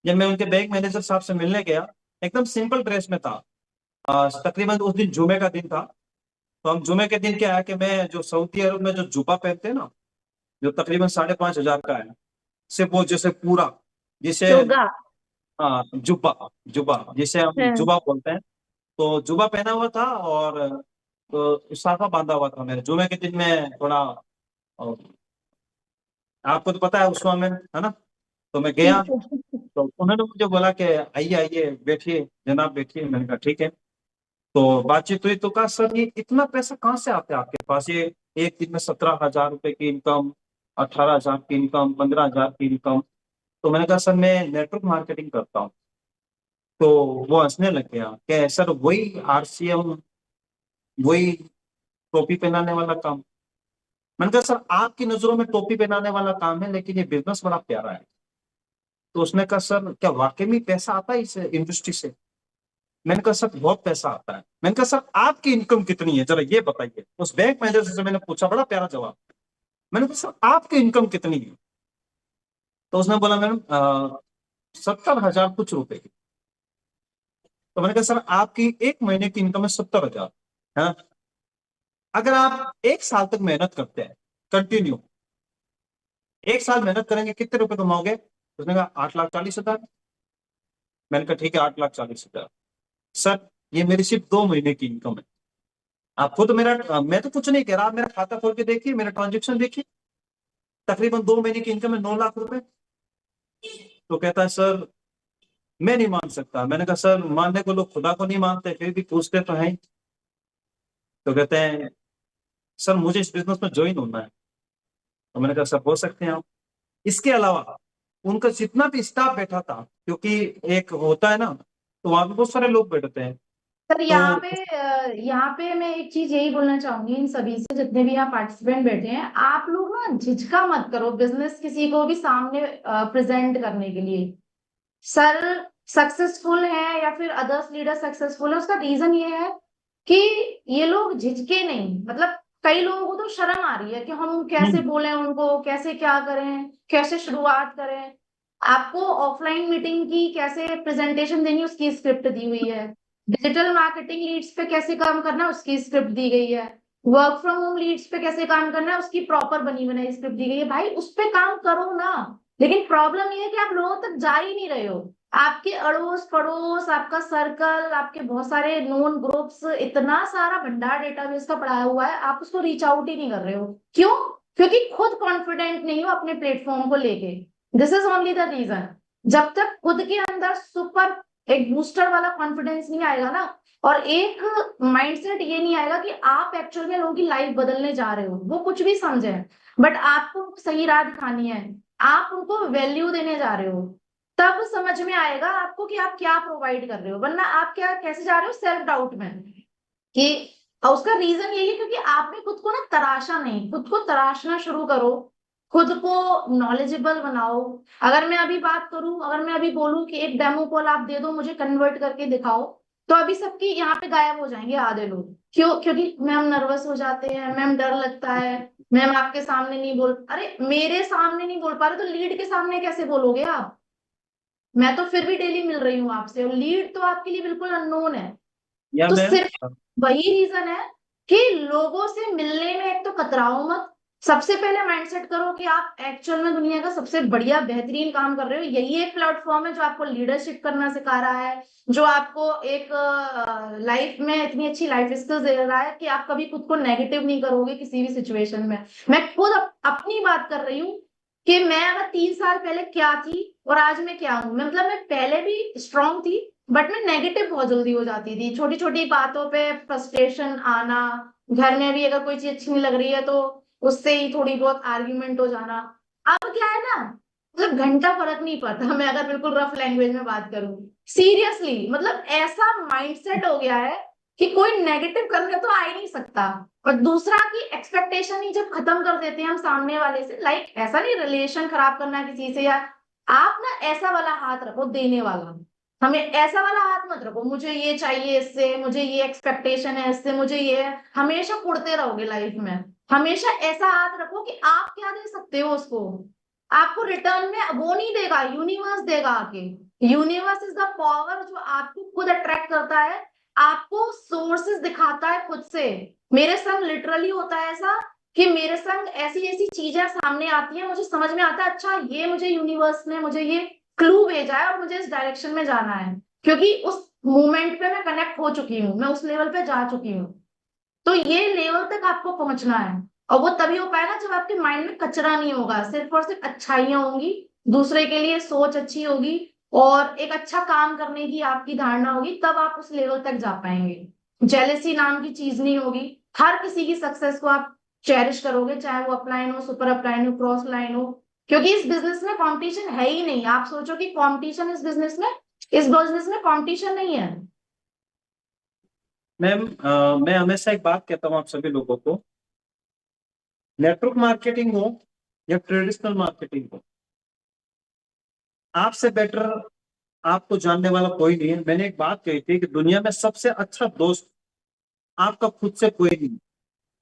जब मैं उनके बैंक मैनेजर साहब से मिलने गया, एकदम सिंपल ड्रेस में था, तकरीबन उस दिन जुमे का दिन था। तो हम जुमे के दिन क्या है कि मैं जो सऊदी अरब में जो जुबा पहनते हैं ना, जो तकरीबन 5,500 का है, सिर्फ वो जैसे पूरा, जिसे चोगा। हाँ जुब्बा, जुबा जिसे हम हाँ। जुबा बोलते हैं। तो जुबा पहना हुआ था, और तो साफा बांधा हुआ था। मैंने जुमे के दिन में थोड़ा, अ, आपको तो पता है उस में, है ना। तो मैं गया, ठीक है। तो उन्होंने मुझे बोला कि आइए आइए बैठिए जनाब बैठिए। मैंने कहा ठीक है। तो बातचीत हुई, तो कहा सर ये इतना पैसा कहाँ से आता है आपके पास, ये एक दिन में 17,000 रुपए की इनकम, 18,000 की इनकम, 15,000 की इनकम। तो मैंने कहा सर मैं नेटवर्क मार्केटिंग करता हूँ। तो वो हंसने लग गया कि सर वही आरसीएम, वही टोपी पहनाने वाला काम। मैंने कहा सर आपकी नजरों में टोपी पहनाने वाला काम है, लेकिन ये बिजनेस बड़ा प्यारा है। तो उसने कहा सर क्या वाकई में पैसा आता है इस इंडस्ट्री से। मैंने कहा सर बहुत पैसा आता है। मैंने कहा सर आपकी इनकम कितनी है जरा ये बताइए। उस बैंक मैनेजर से मैंने पूछा, बड़ा प्यारा जवाब। मैंने कहा सर आपकी इनकम कितनी है। तो उसने बोला मैडम 70,000 कुछ रुपए की। तो मैंने कहा सर आपकी एक महीने की इनकम है 70,000, है ना। अगर आप 1 साल तक मेहनत करते हैं कंटिन्यू, 1 साल मेहनत करेंगे कितने रुपए कमाओगे। उसने कहा 8,40,000। मैंने कहा ठीक है 8,40,000। सर ये मेरी सिर्फ 2 महीने की इनकम है। आप खुद मेरा मैं तो कुछ नहीं कह रहा, आप मेरा खाता खोल के देखिए, मेरा ट्रांजेक्शन देखिए, तकरीबन 2 महीने की इनकम है 9 लाख रुपए। तो कहता है सर मैं नहीं मान सकता। मैंने कहा सर मानने को लोग खुदा को नहीं मानते, फिर भी पूछते तो हैं। तो कहते हैं सर मुझे इस बिजनेस में ज्वाइन होना है। तो मैंने कहा सर हो सकते हैं आप। इसके अलावा उनका जितना भी स्टाफ बैठा था, क्योंकि एक होता है ना, तो वहां पे बहुत सारे लोग बैठते हैं, सर यहाँ पे मैं एक चीज यही बोलना चाहूंगी इन सभी से, जितने भी यहाँ पार्टिसिपेंट बैठे हैं, आप लोग ना झिझका मत करो बिजनेस किसी को भी सामने प्रेजेंट करने के लिए। सर सक्सेसफुल है या फिर अदर्स लीडर सक्सेसफुल है, उसका रीजन ये है कि ये लोग झिझके नहीं। मतलब कई लोगों को तो शर्म आ रही है कि हम कैसे बोलें उनको, कैसे क्या करें, कैसे शुरुआत करें। आपको ऑफलाइन मीटिंग की कैसे प्रेजेंटेशन देनी, उसकी स्क्रिप्ट दी हुई है। डिजिटल मार्केटिंग लीड्स पे कैसे काम करना है, उसकी स्क्रिप्ट दी गई है। वर्क फ्रॉम होम लीड्स पे कैसे काम करना है, उसकी प्रॉपर बनी बनाई स्क्रिप्ट दी गई है। भाई उस पे काम करो ना। लेकिन प्रॉब्लम ये है कि आप लोगों तक जा ही नहीं रहे हो। आपके अड़ोस पड़ोस, आपका सर्कल, आपके बहुत सारे नोन ग्रुप्स, इतना सारा भंडार डेटाबेस का पड़ा हुआ है, आप उसको रीच आउट ही नहीं कर रहे हो। क्यों? क्योंकि खुद कॉन्फिडेंट नहीं हो अपने प्लेटफॉर्म को लेके। This is only the reason. जब तक खुद के अंदर सुपर एक बूस्टर वाला कॉन्फिडेंस नहीं आएगा ना, और एक माइंडसेट ये नहीं आएगा कि आप एक्चुअल में लोगों की लाइफ बदलने जा रहे हो, वो कुछ भी समझे बट आपको सही राह दिखानी है, आप उनको वैल्यू देने जा रहे हो, तब समझ में आएगा आपको कि आप क्या प्रोवाइड कर रहे हो। वरना आप क्या कैसे जा रहे हो, सेल्फ डाउट में कि। और उसका रीजन यही है क्योंकि आपने खुद को ना तराशा नहीं। खुद को तराशना शुरू करो, खुद को नॉलेजेबल बनाओ। अगर मैं अभी बात करूं, अगर मैं अभी बोलूं कि एक डेमो कॉल आप दे दो, मुझे कन्वर्ट करके दिखाओ, तो अभी सबकी यहाँ पे गायब हो जाएंगे आधे लोग। क्यों? क्योंकि मैम नर्वस हो जाते हैं, मैम डर लगता है, मैम आपके सामने नहीं बोल। अरे मेरे सामने नहीं बोल पा रहे तो लीड के सामने कैसे बोलोगे आप? मैं तो फिर भी डेली मिल रही हूँ आपसे, और लीड तो आपके लिए बिल्कुल अननोन है। या तो मैम सिर्फ वही रीजन है कि लोगों से मिलने में एक तो कतराओ मत। सबसे पहले माइंडसेट करो कि आप एक्चुअल में दुनिया का सबसे बढ़िया बेहतरीन काम कर रहे हो। यही एक प्लेटफॉर्म है जो आपको लीडरशिप करना सिखा रहा है, जो आपको एक लाइफ में इतनी अच्छी लाइफ स्किल्स दे रहा है कि आप कभी खुद को नेगेटिव नहीं करोगे किसी भी सिचुएशन में। मैं खुद अपनी बात कर रही हूँ कि मैं अगर 3 साल पहले क्या थी और आज मैं क्या हूँ। मतलब मैं पहले भी स्ट्रांग थी, बट मैं नेगेटिव बहुत जल्दी हो जाती थी। छोटी छोटी बातों पे फ्रस्ट्रेशन आना, घर में भी अगर कोई चीज अच्छी नहीं लग रही है तो उससे ही थोड़ी बहुत आर्ग्यूमेंट हो जाना। अब क्या है ना, मतलब घंटा फर्क नहीं पड़ता। मैं अगर बिल्कुल रफ लैंग्वेज में बात करूं, सीरियसली मतलब ऐसा माइंडसेट हो गया है कि कोई नेगेटिव करने तो आ ही नहीं सकता। और दूसरा कि एक्सपेक्टेशन ही जब खत्म कर देते हैं हम सामने वाले से, लाइक ऐसा नहीं रिलेशन खराब करना किसी से, या आप ना ऐसा वाला हाथ रखो देने वाला। हमें ऐसा वाला हाथ मत रखो, मुझे ये चाहिए इससे, मुझे ये एक्सपेक्टेशन है इससे, मुझे ये है। हमेशा कुड़ते रहोगे लाइफ में। हमेशा ऐसा हाथ रखो कि आप क्या दे सकते हो उसको। आपको रिटर्न में वो नहीं देगा, यूनिवर्स देगा आके। यूनिवर्स इज द पावर जो आपको खुद अट्रैक्ट करता है, आपको सोर्सेस दिखाता है खुद से। मेरे संग लिटरली होता है ऐसा कि मेरे संग ऐसी ऐसी चीजें सामने आती हैं, मुझे समझ में आता है अच्छा ये मुझे यूनिवर्स ने मुझे ये क्लू भेजा है और मुझे इस डायरेक्शन में जाना है, क्योंकि उस मोमेंट पे मैं कनेक्ट हो चुकी हूँ, मैं उस लेवल पे जा चुकी हूँ। तो ये लेवल तक आपको पहुंचना है, और वो तभी हो पाएगा जब आपके माइंड में कचरा नहीं होगा, सिर्फ और सिर्फ अच्छाइयां होंगी, दूसरे के लिए सोच अच्छी होगी, और एक अच्छा काम करने की आपकी धारणा होगी, तब आप उस लेवल तक जा पाएंगे। जेलेसी नाम की चीज नहीं होगी। हर किसी की सक्सेस को आप चेरिश करोगे, चाहे वो अपलाइन हो, सुपर अपलाइन हो, क्रॉस लाइन हो। क्योंकि इस बिजनेस में कंपटीशन है ही नहीं। आप सोचो कि कंपटीशन इस बिजनेस में कंपटीशन नहीं है। मैम मैं हमेशा एक बात कहता हूँ आप सभी लोगों को, नेटवर्क मार्केटिंग हो या ट्रेडिशनल मार्केटिंग हो, आपसे बेटर आपको जानने वाला कोई नहीं है। मैंने एक बात कही थी कि दुनिया में सबसे अच्छा दोस्त आपका खुद से कोई नहीं।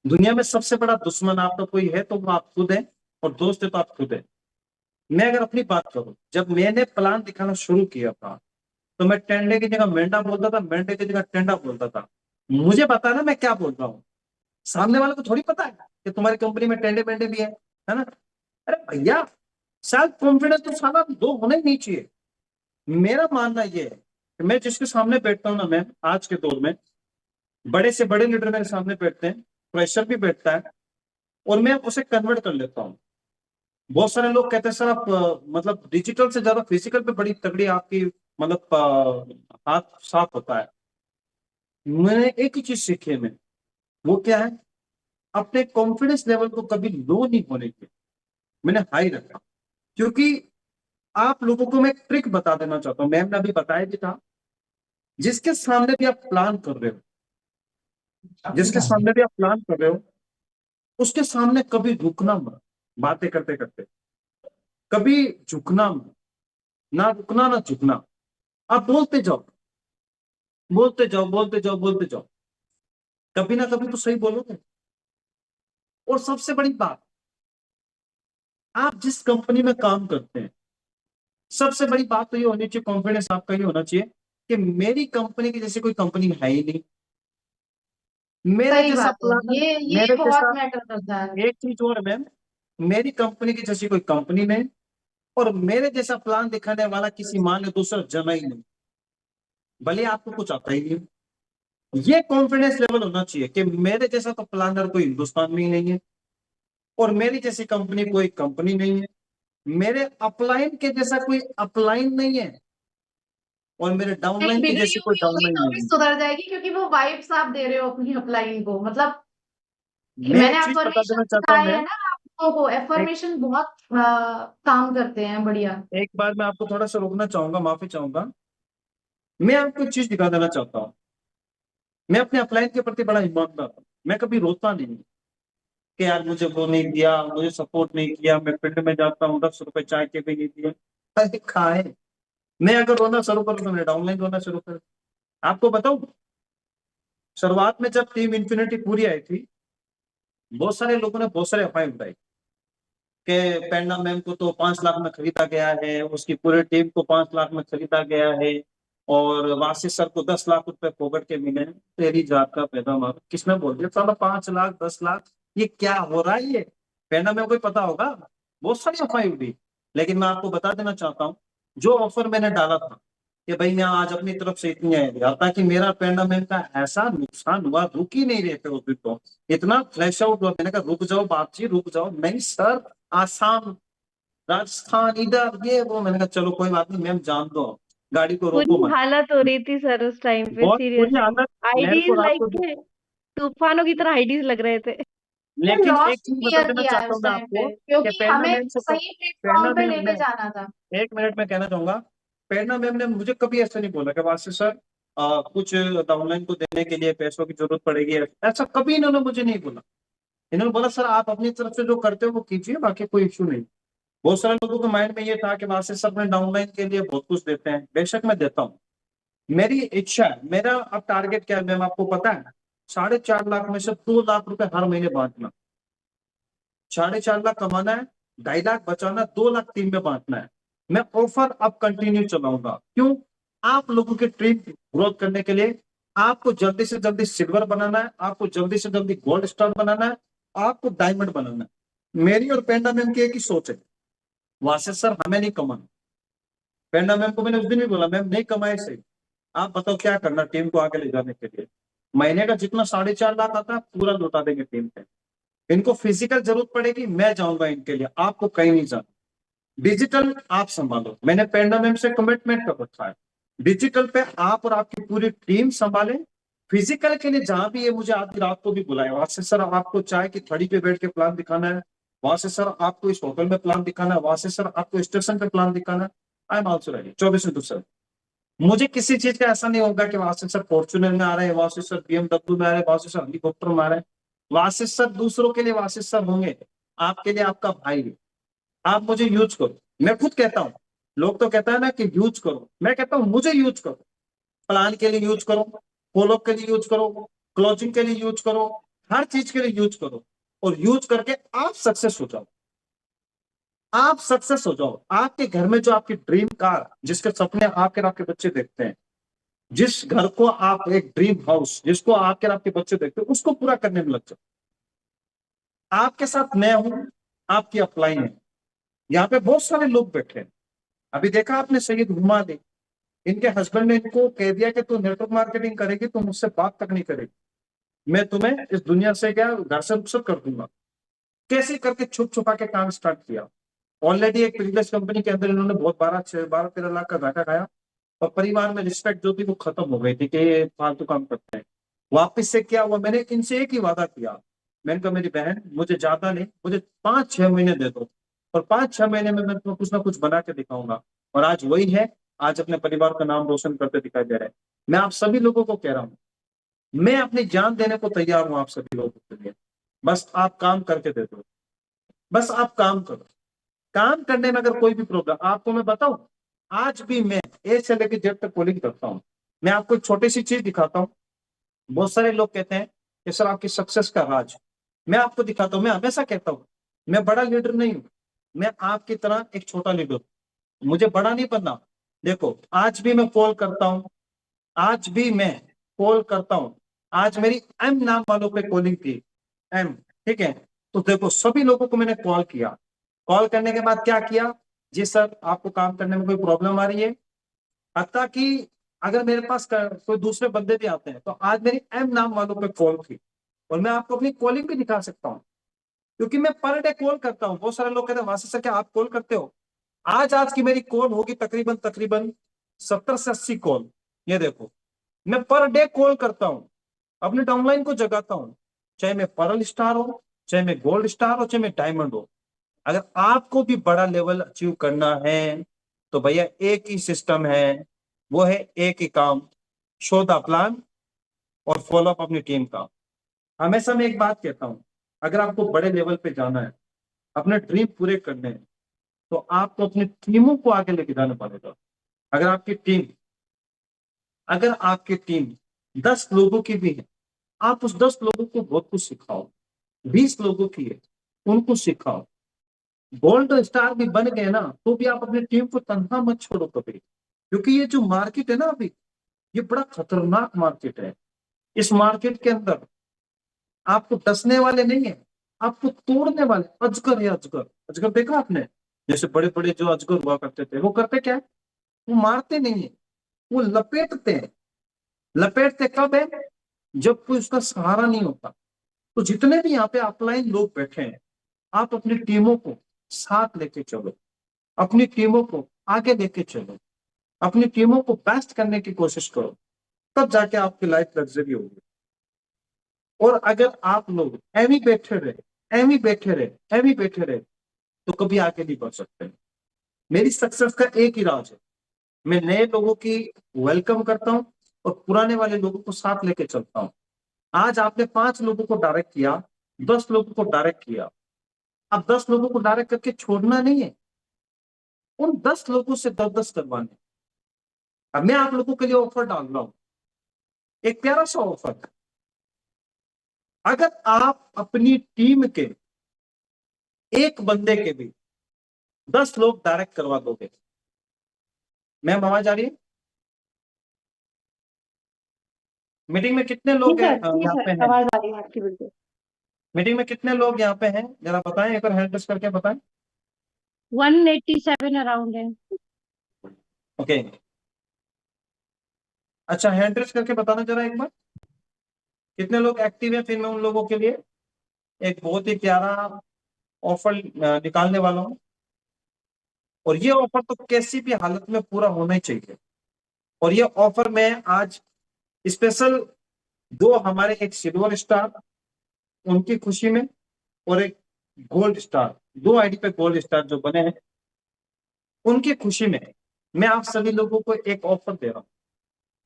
दुनिया में सबसे बड़ा दुश्मन आपका कोई है तो वो आप खुद है, और दोस्त है तो आप खुद है। मैं अगर अपनी बात करूं, जब मैंने प्लान दिखाना शुरू किया था तो मैं टेंडे की जगह मेंढा बोलता था, मेंढे की जगह टेंडा बोलता था। मुझे पता है ना मैं क्या बोल रहा हूँ, सामने वाले को थोड़ी पता है कि तुम्हारी कंपनी में टेंडे मेंढे भी है ना। अरे भैया, सेल्फ कॉन्फिडेंस तो साला दो होना ही नहीं चाहिए। मेरा मानना ये है कि मैं जिसके सामने बैठता हूँ ना मैम, आज के दौर में बड़े से बड़े लीडर मेरे सामने बैठते हैं, प्रेशर भी बैठता है, और मैं उसे कन्वर्ट कर लेता हूँ। बहुत सारे लोग कहते हैं सर आप मतलब डिजिटल से ज्यादा फिजिकल पे बड़ी तगड़ी आपकी मतलब हाथ साफ होता है। मैंने एक ही चीज सीखी है, मैं वो क्या है, अपने कॉन्फिडेंस लेवल को कभी लो नहीं होने के मैंने हाई रखा। क्योंकि आप लोगों को मैं एक ट्रिक बता देना चाहता हूँ, मैम ने अभी बताया भी था जिसके सामने भी आप प्लान कर रहे हो, जिसके सामने भी आप प्लान कर रहे हो, उसके सामने कभी रुकना मत। बातें करते करते कभी झुकना मत, ना रुकना ना झुकना। आप बोलते जाओ, बोलते जाओ, बोलते जाओ, बोलते जाओ, कभी ना कभी तो सही बोलोगे। और सबसे बड़ी बात, आप जिस कंपनी में काम करते हैं, सबसे बड़ी बात तो ये होनी चाहिए, कॉन्फिडेंस आपका ये होना चाहिए कि मेरी कंपनी की जैसी कोई कंपनी है ही नहीं। मेरे सही जैसा बात है, प्लान, ये मेरे बहुत जैसा, मैटर करता है। एक चीज और मैम, मेरी कंपनी की जैसी कोई कंपनी नहीं, और मेरे जैसा प्लान दिखाने वाला किसी मान लो दूसरा जना ही नहीं, भले आपको कुछ आता ही नहीं। ये कॉन्फिडेंस लेवल होना चाहिए कि मेरे जैसा तो प्लानर कोई हिंदुस्तान में ही नहीं है, और मेरी जैसी कंपनी कोई कंपनी नहीं है, मेरे अपलाइन के जैसा कोई अपलाइन नहीं है, और मेरे नहीं, डाउनलाइन की बिगड़ी जैसी कोई हुई होगी डाउनलाइन तो नहीं भी है। सुधर जाएगी, क्योंकि वो वाइब्स आप दे रहे हो अपनी अपलाइन को। मतलब मैं मैंने एक चीज बता अफर्मेशन देना चाहता हूँ सिखाए है मैम, ना आपको, वो एक एफर्मेशन बहुत काम करते हैं, बढ़िया। एक बार मैं आपको थोड़ा सा रोकना चाहूंगा, माफी चाहूंगा। मैं आपको एक चीज दिखा देना चाहता हूँ, मैं अपने अपलाइन के प्रति बड़ा ईमानदार हूँ। मैं कभी रोता नहीं कि यार मुझे वो नहीं दिया, मुझे सपोर्ट नहीं किया। मैं फील्ड में जाता हूँ, 10 रुपए चाय के भी नहीं दिए, अरे खाए। मैं अगर रोना शुरू करूँ तो मैं डाउनलाइन रोना शुरू कर। आपको बताऊं, शुरुआत में जब टीम इन्फिनिटी पूरी आई थी, बहुत सारे लोगों ने बहुत सारे अफवाहें उठाई कि पेंडा मैम को तो 5 लाख में खरीदा गया है, उसकी पूरी टीम को 5 लाख में खरीदा गया है, और वासिफ सर को 10 लाख रुपए फोकट के मिले हैं। तेरी जात का पैदा मार, किसने बोल दिया साला 5 लाख 10 लाख? ये क्या हो रहा है? ये पेंडा मैम को ही पता होगा, बहुत सारी अफवाहें उठी। लेकिन मैं आपको बता देना चाहता हूँ, जो ऑफर मैंने डाला था कि भाई मैं आज अपनी तरफ से इतनी आई दिया, ताकि मेरा पेंडा मैम का ऐसा नुकसान हुआ, रुक ही नहीं रहे थे उस दिन तो, इतना फ्लैश आउट हुआ। मैंने कहा रुक जाओ बातचीत, रुक जाओ। नहीं सर, आसाम, राजस्थान, इधर ये वो। मैंने कहा चलो कोई बात नहीं मैम, जान दो, गाड़ी को रोको बुरी मत। हालत हो रही थी सर उस टाइम पे, बहुत बुरी सीरियसली। हालत, मेरे को आईडीज रात लाइक को। के तूफानों की तरह आईडीज लग रहे थे। लेकिन लॉस एक चीज बता क्लियर देना किया है चाहता हूँ उस मैं टाइम आपको पे, कि क्योंकि पेडना हमें मैम से, सही पेडना प्लेटफॉर्म पे मैम लेके ने, जाना था। एक मिनट में कहना चाहूंगा, पेडना मैम ने मुझे कभी ऐसा नहीं बोला कि वासिफ सर कुछ डाउनलाइन को देने के लिए पैसों की जरूरत पड़ेगी, ऐसा कभी इन्होंने मुझे नहीं बोला। इन्होंने बोला सर आप अपनी तरफ से जो करते हो वो कीजिए, बाकी कोई इश्यू नहीं। बहुत सारे लोगों के माइंड में ये था कि वासिफ सर अपने डाउनलाइन के लिए बहुत कुछ देते हैं, बेशक मैं देता हूँ, मेरी इच्छा है। मेरा अब टारगेट क्या है मैम आपको पता है? 4.5 लाख में से 2 लाख रुपए हर महीने बांटना। 4.5 लाख कमाना है, 2.5 लाख बचाना, 2 लाख टीम में बांटना है। मैं ऑफर अब कंटिन्यू चलाऊंगा, क्यों? आप लोगों की टीम ग्रोथ करने के लिए। आपको जल्दी से जल्दी सिल्वर बनाना है, आपको जल्दी से जल्दी गोल्ड स्टार बनाना है, आपको डायमंड बनाना है। मेरी और पेंडा मैम की एक ही सोच है, वासिफ सर हमें नहीं कमाना। पेंडा मैम को मैंने उस दिन भी बोला, मैम नहीं कमाए सही, आप बताओ क्या करना टीम को आगे ले जाने के लिए। महीने का जितना 4.5 लाख आता है पूरा लौटा देंगे टीम पे। इनको फिजिकल जरूरत पड़ेगी, मैं जाऊंगा इनके लिए, आपको कहीं नहीं जाना। डिजिटल आप संभालो, मैंने पेंडा मैम से कमिटमेंट कर रखा है, डिजिटल पे आप और आपकी पूरी टीम संभालें। फिजिकल के लिए जहां भी ये मुझे आधी रात को भी बुलाए, वहां से सर आपको चाय की थड़ी पे बैठ के प्लान दिखाना है, वहां से सर आपको इस होटल में प्लान दिखाना है, वहां से सर आपको स्टेशन पे प्लान दिखाना है, I am also ready 24 sir. मुझे किसी चीज का ऐसा नहीं होगा कि वहां से सर फॉर्चुनर में आ रहे हैं, वहां से सर BMW में आ रहे हैं, वहां से सर हेलीकॉप्टर में आ रहे हैं। वहां से सर दूसरों के लिए वहां से सर होंगे, आपके लिए आपका भाई है। आप मुझे यूज करो, मैं खुद कहता हूँ। लोग तो कहता है ना कि यूज करो, मैं कहता हूँ मुझे यूज करो। प्लान के लिए यूज करो, फॉलोअप के लिए यूज करो, क्लोजिंग के लिए यूज करो, हर चीज के लिए यूज करो, और यूज करके आप सक्सेस हो जाओ। आप सक्सेस हो जाओ। आपके घर में जो आपकी ड्रीम कार, जिसके सपने आपके और आपके बच्चे देखते हैं, जिस घर को आप एक ड्रीम हाउस जिसको आपके और आपके बच्चे देखते हैं, उसको पूरा करने में लग जाओ। आपके साथ मैं हूं, आपकी अपलाइन है। यहाँ पे बहुत सारे लोग बैठे हैं। अभी देखा आपने सैयद हुमा ने, इनके हस्बैंड ने इनको कह दिया कि तू नेटवर्क मार्केटिंग करेगी, तू मुझसे बात तक नहीं करेगी, मैं तुम्हें इस दुनिया से क्या घर से रुखसत कर दूंगा। कैसे करके छुप छुपा के काम स्टार्ट किया। ऑलरेडी एक प्रीवियस कंपनी के अंदर इन्होंने बहुत 12-13 लाख का घाटा खाया, और परिवार में रिस्पेक्ट जो थी वो खत्म हो गई थी कि ये फालतू काम करते हैं। वापस से क्या हुआ, मैंने इनसे एक ही वादा किया, मैंने कहा मेरी बहन मुझे ज्यादा नहीं, मुझे 5-6 महीने दे दो, और 5-6 महीने में मैं तुम्हें कुछ ना कुछ बना के दिखाऊंगा। और आज वही है, आज अपने परिवार का नाम रोशन करते दिखाई दे रहे हैं। मैं आप सभी लोगों को कह रहा हूँ, मैं अपनी जान देने को तैयार हूँ आप सभी लोगों के लिए। बस आप काम करके दे दो, बस आप काम करो। काम करने में अगर कोई भी प्रॉब्लम आपको मैं बताऊं, आज भी मैं ए से लेकर जेड तक कॉलिंग करता हूँ। मैं आपको एक छोटी सी चीज दिखाता हूँ। बहुत सारे लोग कहते हैं कि सर आपकी सक्सेस का राज, मैं आपको दिखाता हूँ। मैं हमेशा कहता हूँ मैं बड़ा लीडर नहीं हूँ, मैं आपकी तरह एक छोटा लीडर हूँ, मुझे बड़ा नहीं बनना। देखो आज भी मैं कॉल करता हूँ, आज भी मैं कॉल करता हूँ। आज मेरी एम नाम वालों पे कॉलिंग थी, एम, ठीक है। तो देखो सभी लोगों को मैंने कॉल किया, कॉल करने के बाद क्या किया, जी सर आपको काम करने में कोई प्रॉब्लम आ रही है, हत्ता कि अगर मेरे पास कोई दूसरे बंदे भी आते हैं तो आज मेरी एम नाम वालों पे कॉल थी। और मैं आपको अपनी कॉलिंग भी दिखा सकता हूँ, क्योंकि मैं पर डे कॉल करता हूँ। बहुत सारे लोग कहते हैं वासी सर क्या आप कॉल करते हो? आज की मेरी कॉल होगी तकरीबन तकरीबन 70 से 80 कॉल। ये देखो मैं पर डे कॉल करता हूँ, अपने डाउनलाइन को जगाता हूँ, चाहे मैं पर्ल स्टार हो, चाहे मैं गोल्ड स्टार हो, चाहे मैं डायमंड हो। अगर आपको भी बड़ा लेवल अचीव करना है तो भैया एक ही सिस्टम है, वो है एक ही काम, शो द प्लान और फॉलो अप अपनी टीम का। हमेशा मैं एक बात कहता हूं, अगर आपको बड़े लेवल पे जाना है, अपने ड्रीम पूरे करने हैं, तो आपको अपनी टीमों को आगे लेके जाना पड़ेगा। अगर आपकी टीम अगर आपकी टीम 10 लोगों की भी है, आप उस 10 लोगों को बहुत कुछ सिखाओ। 20 लोगों की है, उनको सिखाओ। गोल्ड स्टार भी बन गए ना तो भी आप अपनी टीम को तनहा मत छोड़ो कभी, क्योंकि ये जो मार्केट है ना अभी, ये बड़ा खतरनाक मार्केट है। इस मार्केट के अंदर आपको डसने वाले नहीं है, आपको तोड़ने वाले अजगर है। अजगर, अजगर देखा आपने? जैसे बड़े बड़े जो अजगर हुआ करते थे, वो करते क्या है, वो मारते नहीं है, वो लपेटते हैं। लपेटते कब है, जब कोई उसका सहारा नहीं होता। तो जितने भी यहाँ पे अपलाइन लोग बैठे हैं, आप अपनी टीमों को साथ लेके चलो, अपनी टीमों को आगे लेके चलो, अपनी टीमों को बेस्ट करने की कोशिश करो, तब जाके आपकी लाइफ लग्जरी होगी। और अगर आप लोग एवी बैठे रहे, एवी बैठे रहे, एवी बैठे रहे, तो कभी आगे नहीं बढ़ सकते। मेरी सक्सेस का एक ही राज है, मैं नए लोगों की वेलकम करता हूं और पुराने वाले लोगों को साथ लेके चलता हूं। आज आपने 5 लोगों को डायरेक्ट किया, 10 लोगों को डायरेक्ट किया, अब 10 लोगों को डायरेक्ट करके छोड़ना नहीं है, उन 10 लोगों से 10-10 करवाने। अब मैं आप लोगों के लिए ऑफर डाल रहा हूं, एक प्यारा सा ऑफर। अगर आप अपनी टीम के एक बंदे के भी 10 लोग डायरेक्ट करवा दोगे, मैम आवाज आ रही है? मीटिंग में कितने लोग हैं यहाँ पे हैं? आवाज आ रही है आपकी बिल्कुल। मीटिंग में कितने लोग यहाँ पे हैं, जरा बताएं, एक बार हैंड रेस करके बताएं। 187 अराउंड है। ओके, अच्छा हैंड रेस करके बताना जरा एक बार, कितने लोग एक्टिव हैं। फिर मैं उन लोगों के लिए एक बहुत ही प्यारा ऑफर निकालने वाला हूँ, और ये ऑफर तो कैसी भी हालत में पूरा होना ही चाहिए। और ये ऑफर मैं आज स्पेशल दो हमारे, एक सिल्वर स्टार उनकी खुशी में, और एक गोल्ड स्टार, 2 आईडी पे गोल्ड स्टार जो बने हैं उनकी खुशी में मैं आप सभी लोगों को एक ऑफर दे रहा हूं।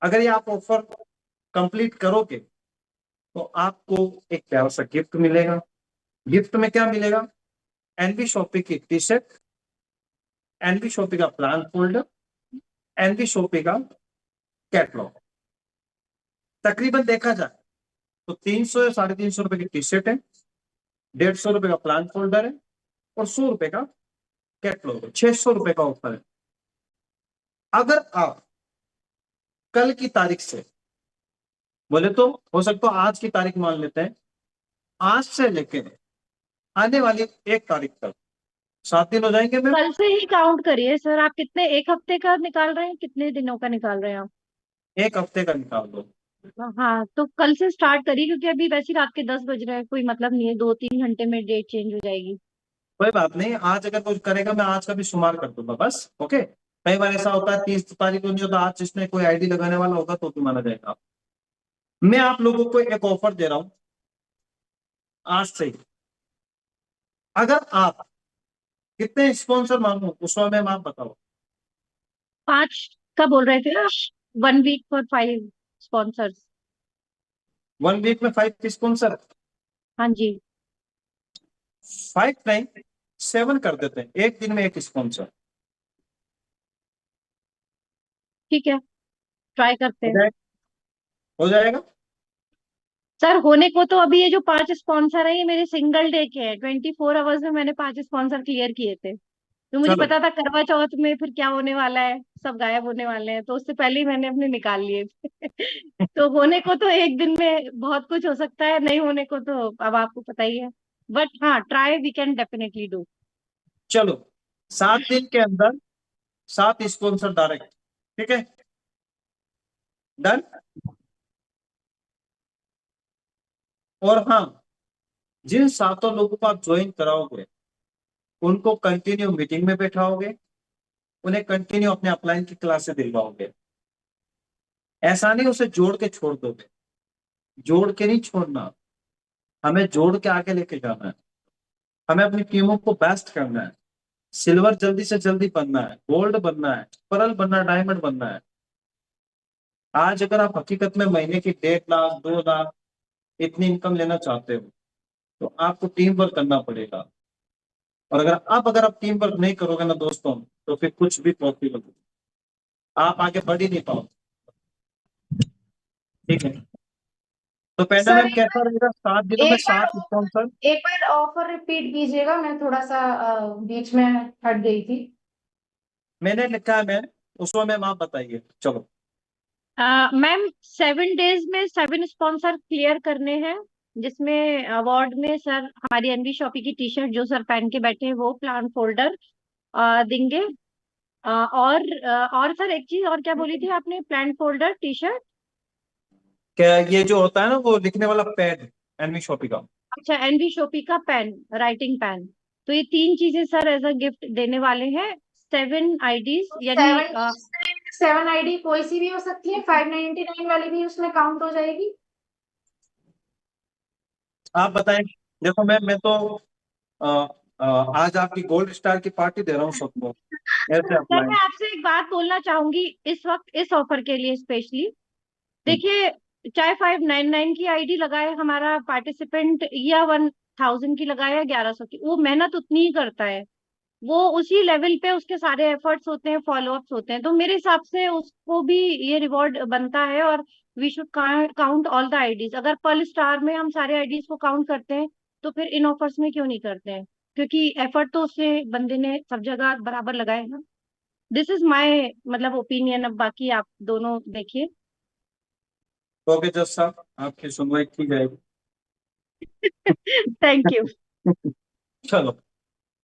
अगर ये आप ऑफर कंप्लीट करोगे तो आपको एक प्यारा सा गिफ्ट मिलेगा। गिफ्ट में क्या मिलेगा, एनबी शॉपी की टी शर्ट, एनबी शॉपी का प्लान फोल्डर, एनबी शॉपी का कैटलॉग। तकरीबन देखा जाए तो 300 या 350 रुपए की टी शर्ट है, 150 रुपए का प्लान फोल्डर है, और 100 रुपए का कैटलॉग है। 600 रुपए का ऑफर है। अगर आप कल की तारीख से बोले तो हो सकता है, आज की तारीख मान लेते हैं, आज से लेके आने वाली 1 तारीख तक 7 दिन हो जाएंगे मैम। कल से ही काउंट करिए सर। आप कितने, एक हफ्ते का निकाल रहे हैं, कितने दिनों का निकाल रहे हैं आप? 1 हफ्ते का निकाल दो। हाँ, तो कल से स्टार्ट करिए, क्योंकि अभी वैसे ही रात के 10 बज रहे हैं, कोई मतलब नहीं है, 2-3 घंटे में डेट चेंज हो जाएगी। कोई बात नहीं, आज अगर कुछ करेगा मैं आज का भी शुमार कर दूंगा बस। ओके, कई बार ऐसा होता है 30 तारीख को नहीं होता, आज जिसने कोई आईडी लगाने वाला होगा तो भी माना जाएगा। मैं आप लोगों को एक ऑफर दे रहा हूं आज से ही। अगर आप कितने स्पॉन्सर मांगू उस समय मैम आप बताओ। 5 ऐसा बोल रहे थे ना, 1 वीक फॉर 5 स्पॉन्सर्स। 1 वीक में 5 स्पॉन्सर? हाँ जी। 5 नहीं, 7 कर देते हैं, एक दिन में एक स्पॉन्सर। ठीक है, ट्राई करते हो हैं। जाएगा? हो जाएगा। सर होने को तो अभी ये जो 5 स्पॉन्सर है ये मेरे सिंगल डे के हैं, 24 आवर्स में मैंने 5 स्पॉन्सर क्लियर किए थे। तो मुझे चलो पता था करवा चौथ में फिर क्या होने वाला है, सब गायब होने वाले हैं, तो उससे पहले ही मैंने अपने निकाल लिए थे। तो होने को तो एक दिन में बहुत कुछ हो सकता है, नहीं होने को तो अब आपको पता ही है। बट हाँ, try we can definitely do. चलो, 7 दिन के अंदर 7 स्पॉन्सर डायरेक्ट, ठीक है, डन। और हाँ, जिन 7 लोगों को आप ज्वाइन कराओगे उनको कंटिन्यू मीटिंग में बैठाओगे, उन्हें कंटिन्यू अपने अपलाइन की क्लासेस दिलवाओगे। ऐसा नहीं उसे जोड़ के छोड़ दोगे, जोड़ के नहीं छोड़ना, हमें जोड़ के आगे लेके जाना है। हमें अपनी टीमों को बेस्ट करना है, सिल्वर जल्दी से जल्दी बनना है, गोल्ड बनना है, पर्ल बनना है, डायमंड बनना है। आज अगर आप हकीकत में महीने की 1.5 लाख 2 लाख इतनी इनकम लेना चाहते हो तो आपको टीम वर्क करना पड़ेगा। और अगर आप टीम वर्क नहीं करोगे ना दोस्तों, तो फिर कुछ भी पॉसिबल नहीं, आप आगे बढ़ ही नहीं पाओ। ठीक है, तो पैंडा सर मैम कैसा रहेगा? 7 दिनों में एक बार 7 स्पॉन्सर। एक बार ऑफर रिपीट कीजिएगा, मैं थोड़ा सा बीच में हट गई थी। मैंने लिखा है मैम, उसको मैम आप बताइए। चलो, मैम 7 डेज में 7 स्पॉन्सर क्लियर करने हैं, जिसमें अवार्ड में सर हमारी एनवी शॉपी की टी शर्ट जो सर पहन के बैठे हैं वो, प्लान फोल्डर देंगे। और सर एक चीज और क्या बोली थी आपने, प्लान फोल्डर टी शर्ट। क्या ये जो होता है ना वो लिखने वाला पैड एनवी शॉपी का? अच्छा, एनवी शॉपी का पेन, राइटिंग पेन। तो ये 3 चीजें सर एज अ गिफ्ट देने वाले हैं। 7 आईडीज यानी 7 आईडी कोई सी भी हो सकती है, 599 वाली भी उसमें काउंट हो जाएगी? आप बताएं। देखो मैम, मैं तो अ, आज आपकी गोल्ड स्टार की पार्टी दे रहा हूँ सबको, ऐसे सर अप्लाई। मैं आपसे एक बात बोलना चाहूंगी इस वक्त, इस ऑफर के लिए स्पेशली। देखिए, चाहे 599 की आईडी लगाए हमारा पार्टिसिपेंट, या 1000 की लगाए या 1100 की, वो मेहनत उतनी ही करता है। वो उसी लेवल पे उसके सारे एफर्ट्स होते हैं, फॉलो अप्स होते हैं, तो मेरे हिसाब से उसको भी ये रिवॉर्ड बनता है। और we should count all the IDs. अगर पर स्टार में हम सारे आईडीज को काउंट करते हैं तो फिर इन ऑफर्स में क्यों नहीं करते हैं? क्योंकि एफर्ट तो उससे बंदे ने सब जगह बराबर लगाए ना। दिस इज माय मतलब ओपिनियन। अब बाकी आप दोनों देखिए। ओके जज साहब, आपकी सुनवाई की जाएगी। Thank you. चलो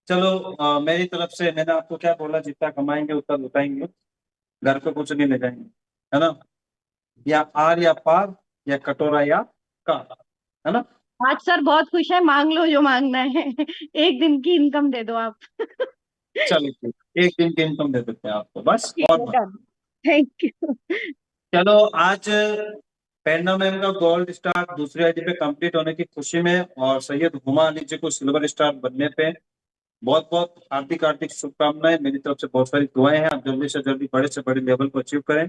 चलो, मेरी तरफ से मैंने आपको क्या बोला, जितना कमाएंगे उतना लुटाएंगे, घर पे कुछ नहीं ले जाएंगे, है ना? या आर या पार, या कटोरा या कार, है ना? आज सर बहुत खुश है, मांग लो जो मांगना है। एक दिन की इनकम दे दो आप। चलिए ठीक, एक दिन की इनकम दे देते हैं आपको बस, ठीक और है, बस। डन। Thank you. चलो, आज पेन्ना मैम का गोल्ड स्टार दूसरी आईडी पे कंप्लीट होने की खुशी में और सैयद हुमा अली जी को सिल्वर स्टार बनने पे बहुत बहुत हार्दिक हार्दिक शुभकामनाएं। मेरी तरफ से बहुत सारी दुआएं हैं, आप जल्दी से जल्दी बड़े से बड़े लेवल को अचीव करें।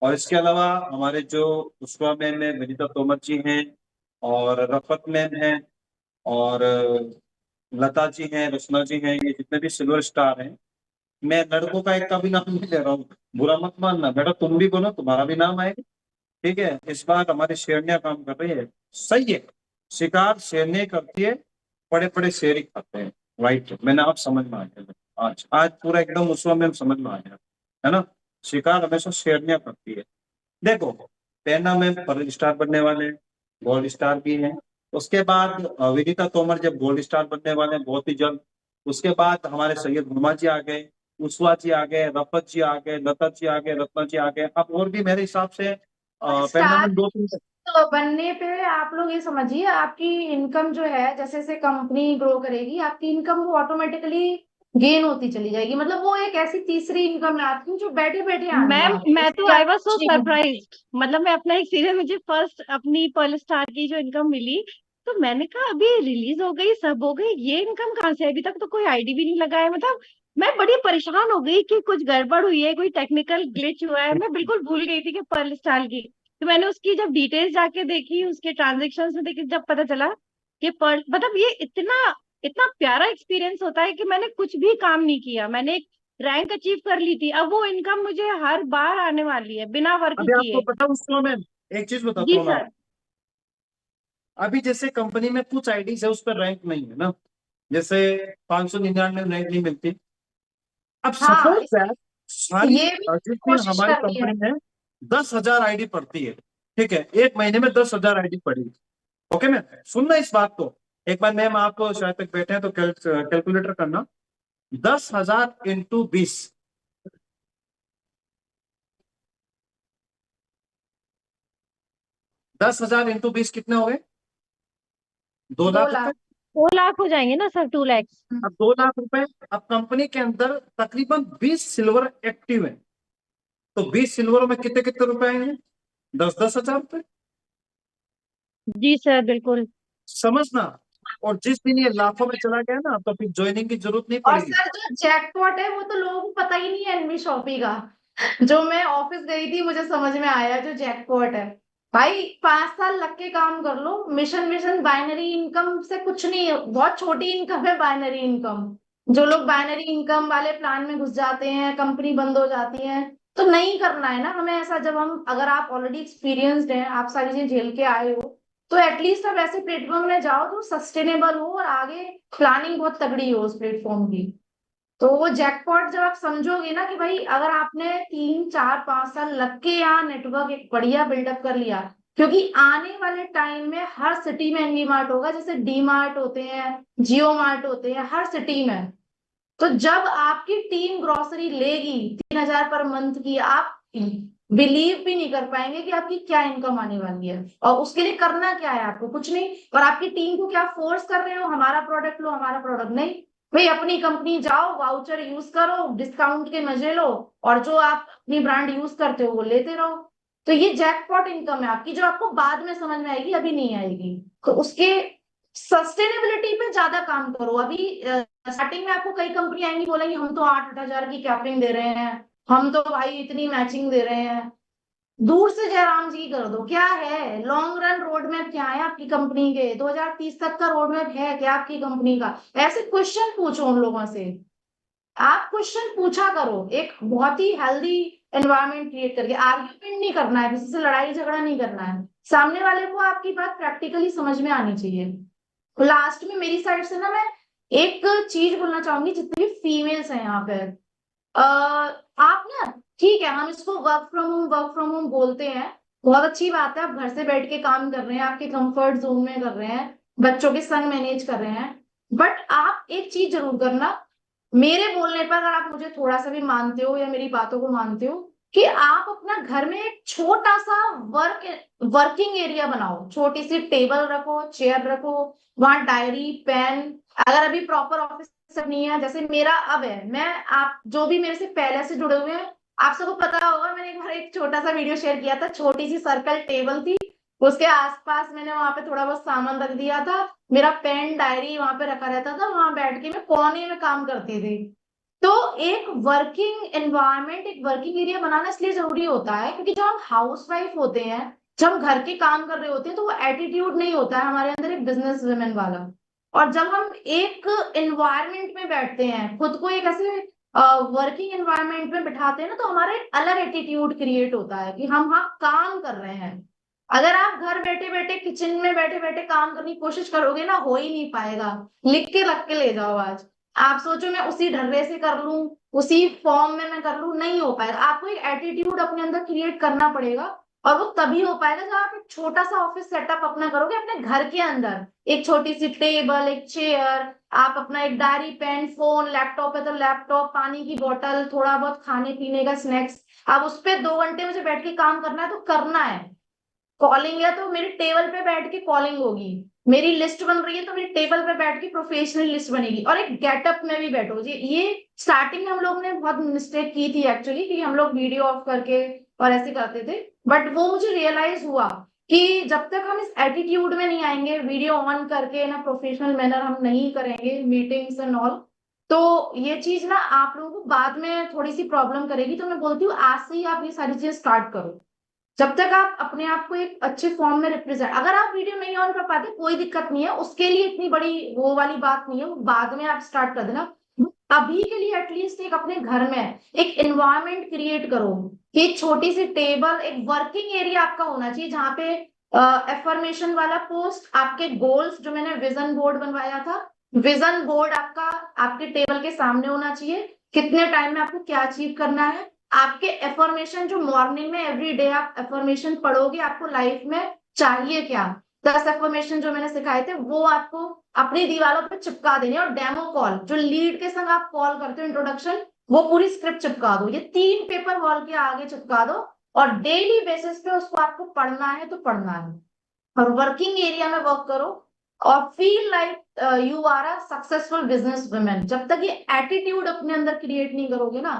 और इसके अलावा हमारे जो उस्मा मैम है, विनीता तोमर जी हैं, और रफत मैम हैं, और लता जी हैं, रचना जी हैं, ये जितने भी सिल्वर स्टार हैं, मैं लड़कों का एक का भी नाम नहीं ले रहा हूँ, बुरा मत मानना बेटा, तुम भी बोलो तुम्हारा भी नाम आएगा। ठीक है, इस बार हमारी शेरनियां काम कर रही है, सही है, शिकार शेरनी करती है, बड़े बड़े शेर ही खाते हैं। राइट, मैंने आप समझ में आ गया, आज आज पूरा एकदम उस में समझ में आ गया, है ना? शिकार हमेशा शेरनियां करती है। देखो, पहना में पर स्टार बनने वाले हैं, गोल्ड स्टार भी हैं। उसके बाद विनीता तोमर जब गोल्ड स्टार बनने वाले हैं बहुत ही जल्द। उसके बाद हमारे सैयद हुमा जी आ गए, उस्वा जी आ गए, रफत जी आ गए, लता जी आ गए, रत्ना जी आ गए। अब और भी मेरे हिसाब से पहना स्टार में 2-3। तो बनने पे आप लोग ये समझिए, आपकी इनकम जो है जैसे जैसे कंपनी ग्रो करेगी आपकी इनकम वो ऑटोमेटिकली गेन होती चली जाएगी। मतलब वो एक ऐसी तीसरी इनकम है आपकी जो बैठे बैठे आने मैम वाली है, मैं तो इसलिए आई आप वाज सो कुछ नहीं करना। सरप्राइज्ड। मतलब मैं अपना एक्सपीरियंस, मुझे फर्स्ट अपनी पर्ल स्टार की जो इनकम मिली, तो मैंने कहा अभी रिलीज हो गई, सब हो गई, ये इनकम कहाँ से? अभी तक तो कोई आईडी भी नहीं लगा है। मतलब मैं बड़ी परेशान हो गई कि कुछ गड़बड़ हुई है, कोई टेक्निकल ग्लिच हुआ है। मैं बिल्कुल भूल गई थी कि पर्ल स्टाइल की। तो मैंने उसकी जब डिटेल्स जाके देखी, उसके ट्रांजेक्शन्स में देखी, जब पता चला कि पर्ल मतलब ये इतना इतना प्यारा एक्सपीरियंस होता है कि मैंने कुछ भी काम नहीं किया, मैंने एक रैंक अचीव कर ली थी। अब वो इनकम मुझे हर बार आने वाली है बिना वर्क अभी आपको किए। पता उसको मैं एक चीज बताता जी हूँ ना। सर। अभी जैसे कंपनी में कुछ आईडीज है उस पर रैंक नहीं है ना, जैसे 599 रैंक नहीं मिलती। अब हाँ, सपोज दैट सारी ये भी जितनी कोशिश हमारी करनी है। कंपनी में 10,000 आईडी पड़ती है, ठीक है, एक महीने में 10,000 आईडी पड़ी। ओके मैम, सुनना इस बात को एक बार। मैम आपको शायद तक बैठे हैं तो कैलकुलेटर करना। 10,000 इंटू 20, 10,000 इंटू 20 कितने हो गए? 2 2 लाख रुपए। लाख। 2 लाख हो जाएंगे ना सर, 2 lakhs। अब 2 लाख रुपए। अब कंपनी के अंदर तकरीबन 20 सिल्वर एक्टिव है, तो 20 सिल्वरों में कितने कितने रुपए आएंगे? 10,000 रुपए। जी सर बिल्कुल। समझना। और जिस दिन ये लाखों में चला गया ना, तो फिर ज्वाइनिंग की जरूरत नहीं और पड़ेगी। सर जो जैकपॉट है वो तो लोगों को पता ही नहीं है एनवी शॉपी का। जो मैं ऑफिस गई थी मुझे समझ में आया जो जैकपॉट है। भाई 5 साल लग के काम कर लो, मिशन मिशन बाइनरी इनकम से कुछ नहीं है, बहुत छोटी इनकम है बाइनरी इनकम। जो लोग बाइनरी इनकम वाले प्लान में घुस जाते हैं, कंपनी बंद हो जाती है। तो नहीं करना है ना हमें ऐसा। जब हम, अगर आप ऑलरेडी एक्सपीरियंस्ड हैं, आप सारी चीजें झेल के आए हो, तो एटलीस्ट आप ऐसे प्लेटफॉर्म में जाओ जो सस्टेनेबल हो और आगे प्लानिंग बहुत तगड़ी हो उस प्लेटफॉर्म की। तो वो जैकपॉट जब आप समझोगे ना कि भाई अगर आपने 3 4 5 साल लग के यहाँ नेटवर्क एक बढ़िया बिल्डअप कर लिया, क्योंकि आने वाले टाइम में हर सिटी में एनवी मार्ट होगा, जैसे डी मार्ट होते हैं, जियो मार्ट होते हैं हर सिटी में। तो जब आपकी टीम ग्रोसरी लेगी 3,000 पर मंथ की, आप बिलीव भी नहीं कर पाएंगे कि आपकी क्या इनकम आने वाली है। और उसके लिए करना क्या है आपको? कुछ नहीं। और आपकी टीम को क्या फोर्स कर रहे हो, हमारा प्रोडक्ट लो हमारा प्रोडक्ट? नहीं भाई, अपनी कंपनी जाओ, वाउचर यूज करो, डिस्काउंट के मजे लो, और जो आप अपनी ब्रांड यूज करते हो वो लेते रहो। तो ये जैकपॉट इनकम है आपकी, जो आपको बाद में समझ में आएगी, अभी नहीं आएगी। तो उसके सस्टेनेबिलिटी पे ज्यादा काम करो अभी। स्टार्टिंग में आपको कई कंपनी आएंगी, बोलेंगी हम तो 8-8 हजार की कैपिंग दे रहे हैं, हम तो भाई इतनी मैचिंग दे रहे हैं। दूर से जयराम जी कर दो, क्या है लॉन्ग रन रोड मैप, क्या है आपकी कंपनी के 2030 तक का रोड मैप है क्या आपकी कंपनी का? ऐसे क्वेश्चन पूछो उन लोगों से। आप क्वेश्चन पूछा करो, एक बहुत ही हेल्दी एनवायरनमेंट क्रिएट करके। आर्ग्यूमेंट नहीं करना है, किसी से लड़ाई झगड़ा नहीं करना है, सामने वाले को आपकी बात प्रैक्टिकली समझ में आनी चाहिए। लास्ट में मेरी साइड से ना, मैं एक चीज बोलना चाहूंगी, जितनी भी फीमेल्स हैं यहाँ पे, आप ना, ठीक है हम इसको वर्क फ्रॉम होम बोलते हैं, बहुत अच्छी बात है, आप घर से बैठ के काम कर रहे हैं, आपके कंफर्ट जोन में कर रहे हैं, बच्चों के संग मैनेज कर रहे हैं। बट आप एक चीज जरूर करना, मेरे बोलने पर अगर आप मुझे थोड़ा सा भी मानते हो या मेरी बातों को मानते हो, कि आप अपना घर में एक छोटा सा वर्किंग एरिया बनाओ, छोटी सी टेबल रखो, चेयर रखो, वहां डायरी पेन। अगर अभी प्रॉपर ऑफिस सब नहीं है, जैसे मेरा अब है, मैं, आप जो भी मेरे से पहले से जुड़े हुए हैं, आप सबको पता होगा, मैंने एक बार एक छोटा सा वीडियो शेयर किया था, छोटी सी सर्कल टेबल थी, उसके आसपास मैंने वहां पे थोड़ा बहुत सामान रख दिया था, मेरा पेन डायरी वहां पे रखा रहता था, वहां बैठ के मैं कोने में काम करती थी। तो एक वर्किंग एनवायरनमेंट, एक वर्किंग एरिया बनाना इसलिए जरूरी होता है, क्योंकि जब हम हाउस वाइफ होते हैं, जब हम घर के काम कर रहे होते हैं, तो वो एटीट्यूड नहीं होता है हमारे अंदर एक बिजनेस वुमेन वाला। और जब हम एक एनवायरनमेंट में बैठते हैं, खुद को एक ऐसे वर्किंग एनवायरनमेंट में बिठाते हैं ना, तो हमारा एक अलग एटीट्यूड क्रिएट होता है कि हम हाँ काम कर रहे हैं। अगर आप घर बैठे बैठे किचन में बैठे बैठे काम करने की कोशिश करोगे ना, हो ही नहीं पाएगा। लिख के रख के ले जाओ आज, आप सोचो मैं उसी ढर्रे से कर लूं, उसी फॉर्म में मैं कर लूं, नहीं हो पाएगा। आपको एक एटीट्यूड अपने अंदर क्रिएट करना पड़ेगा, और वो तभी हो पाएगा जब आप एक छोटा सा ऑफिस सेटअप अपना करोगे अपने घर के अंदर, एक छोटी सी टेबल, एक चेयर, आप अपना एक डायरी पेन, फोन, लैपटॉप है तो लैपटॉप, पानी की बोतल, थोड़ा बहुत खाने पीने का स्नैक्स। अब उस पर 2 घंटे मुझे बैठ के काम करना है तो करना है। कॉलिंग है तो मेरी टेबल पे बैठ के कॉलिंग होगी, मेरी लिस्ट बन रही है तो मेरी टेबल पे बैठ के प्रोफेशनल लिस्ट बनेगी, और एक गेटअप में भी बैठो जी। ये स्टार्टिंग में हम लोग ने बहुत मिस्टेक की थी एक्चुअली, कि हम लोग वीडियो ऑफ करके और ऐसे करते थे। बट वो मुझे रियलाइज हुआ कि जब तक हम इस एटीट्यूड में नहीं आएंगे, वीडियो ऑन करके ना प्रोफेशनल मैनर हम नहीं करेंगे मीटिंग्स एंड ऑल, तो ये चीज ना आप लोगों को बाद में थोड़ी सी प्रॉब्लम करेगी, तो मैं बोलती हूँ आज से ही आप ये सारी चीजें स्टार्ट करो। जब तक आप अपने आप को एक अच्छे फॉर्म में रिप्रेजेंट, अगर आप वीडियो नहीं ऑन कर पाते कोई दिक्कत नहीं है, उसके लिए इतनी बड़ी वो वाली बात नहीं है, वो बाद में आप स्टार्ट कर देना। अभी के लिए एटलीस्ट एक अपने घर में एक एनवायरनमेंट क्रिएट करो कि एक छोटी सी टेबल, एक वर्किंग एरिया आपका होना चाहिए जहाँ पे एफर्मेशन वाला पोस्ट, आपके गोल्स, जो मैंने विजन बोर्ड बनवाया था, विजन बोर्ड आपका आपके टेबल के सामने होना चाहिए, कितने टाइम में आपको क्या अचीव करना है, आपके एफर्मेशन जो मॉर्निंग में एवरी डे आप एफर्मेशन पढ़ोगे, आपको लाइफ में चाहिए क्या, 10 एफर्मेशन जो मैंने सिखाए थे वो आपको अपनी दीवारों पे चिपका देनी है। और डेमो कॉल जो लीड के संग आप कॉल करते हो इंट्रोडक्शन, वो पूरी स्क्रिप्ट चिपका दो, ये 3 पेपर वॉल के आगे चिपका दो, और डेली बेसिस पे उसको आपको पढ़ना है तो पढ़ना है, और वर्किंग एरिया में वर्क करो, और feel like you are a successful business women. जब तक ये एटीट्यूड अपने अंदर क्रिएट नहीं करोगे ना,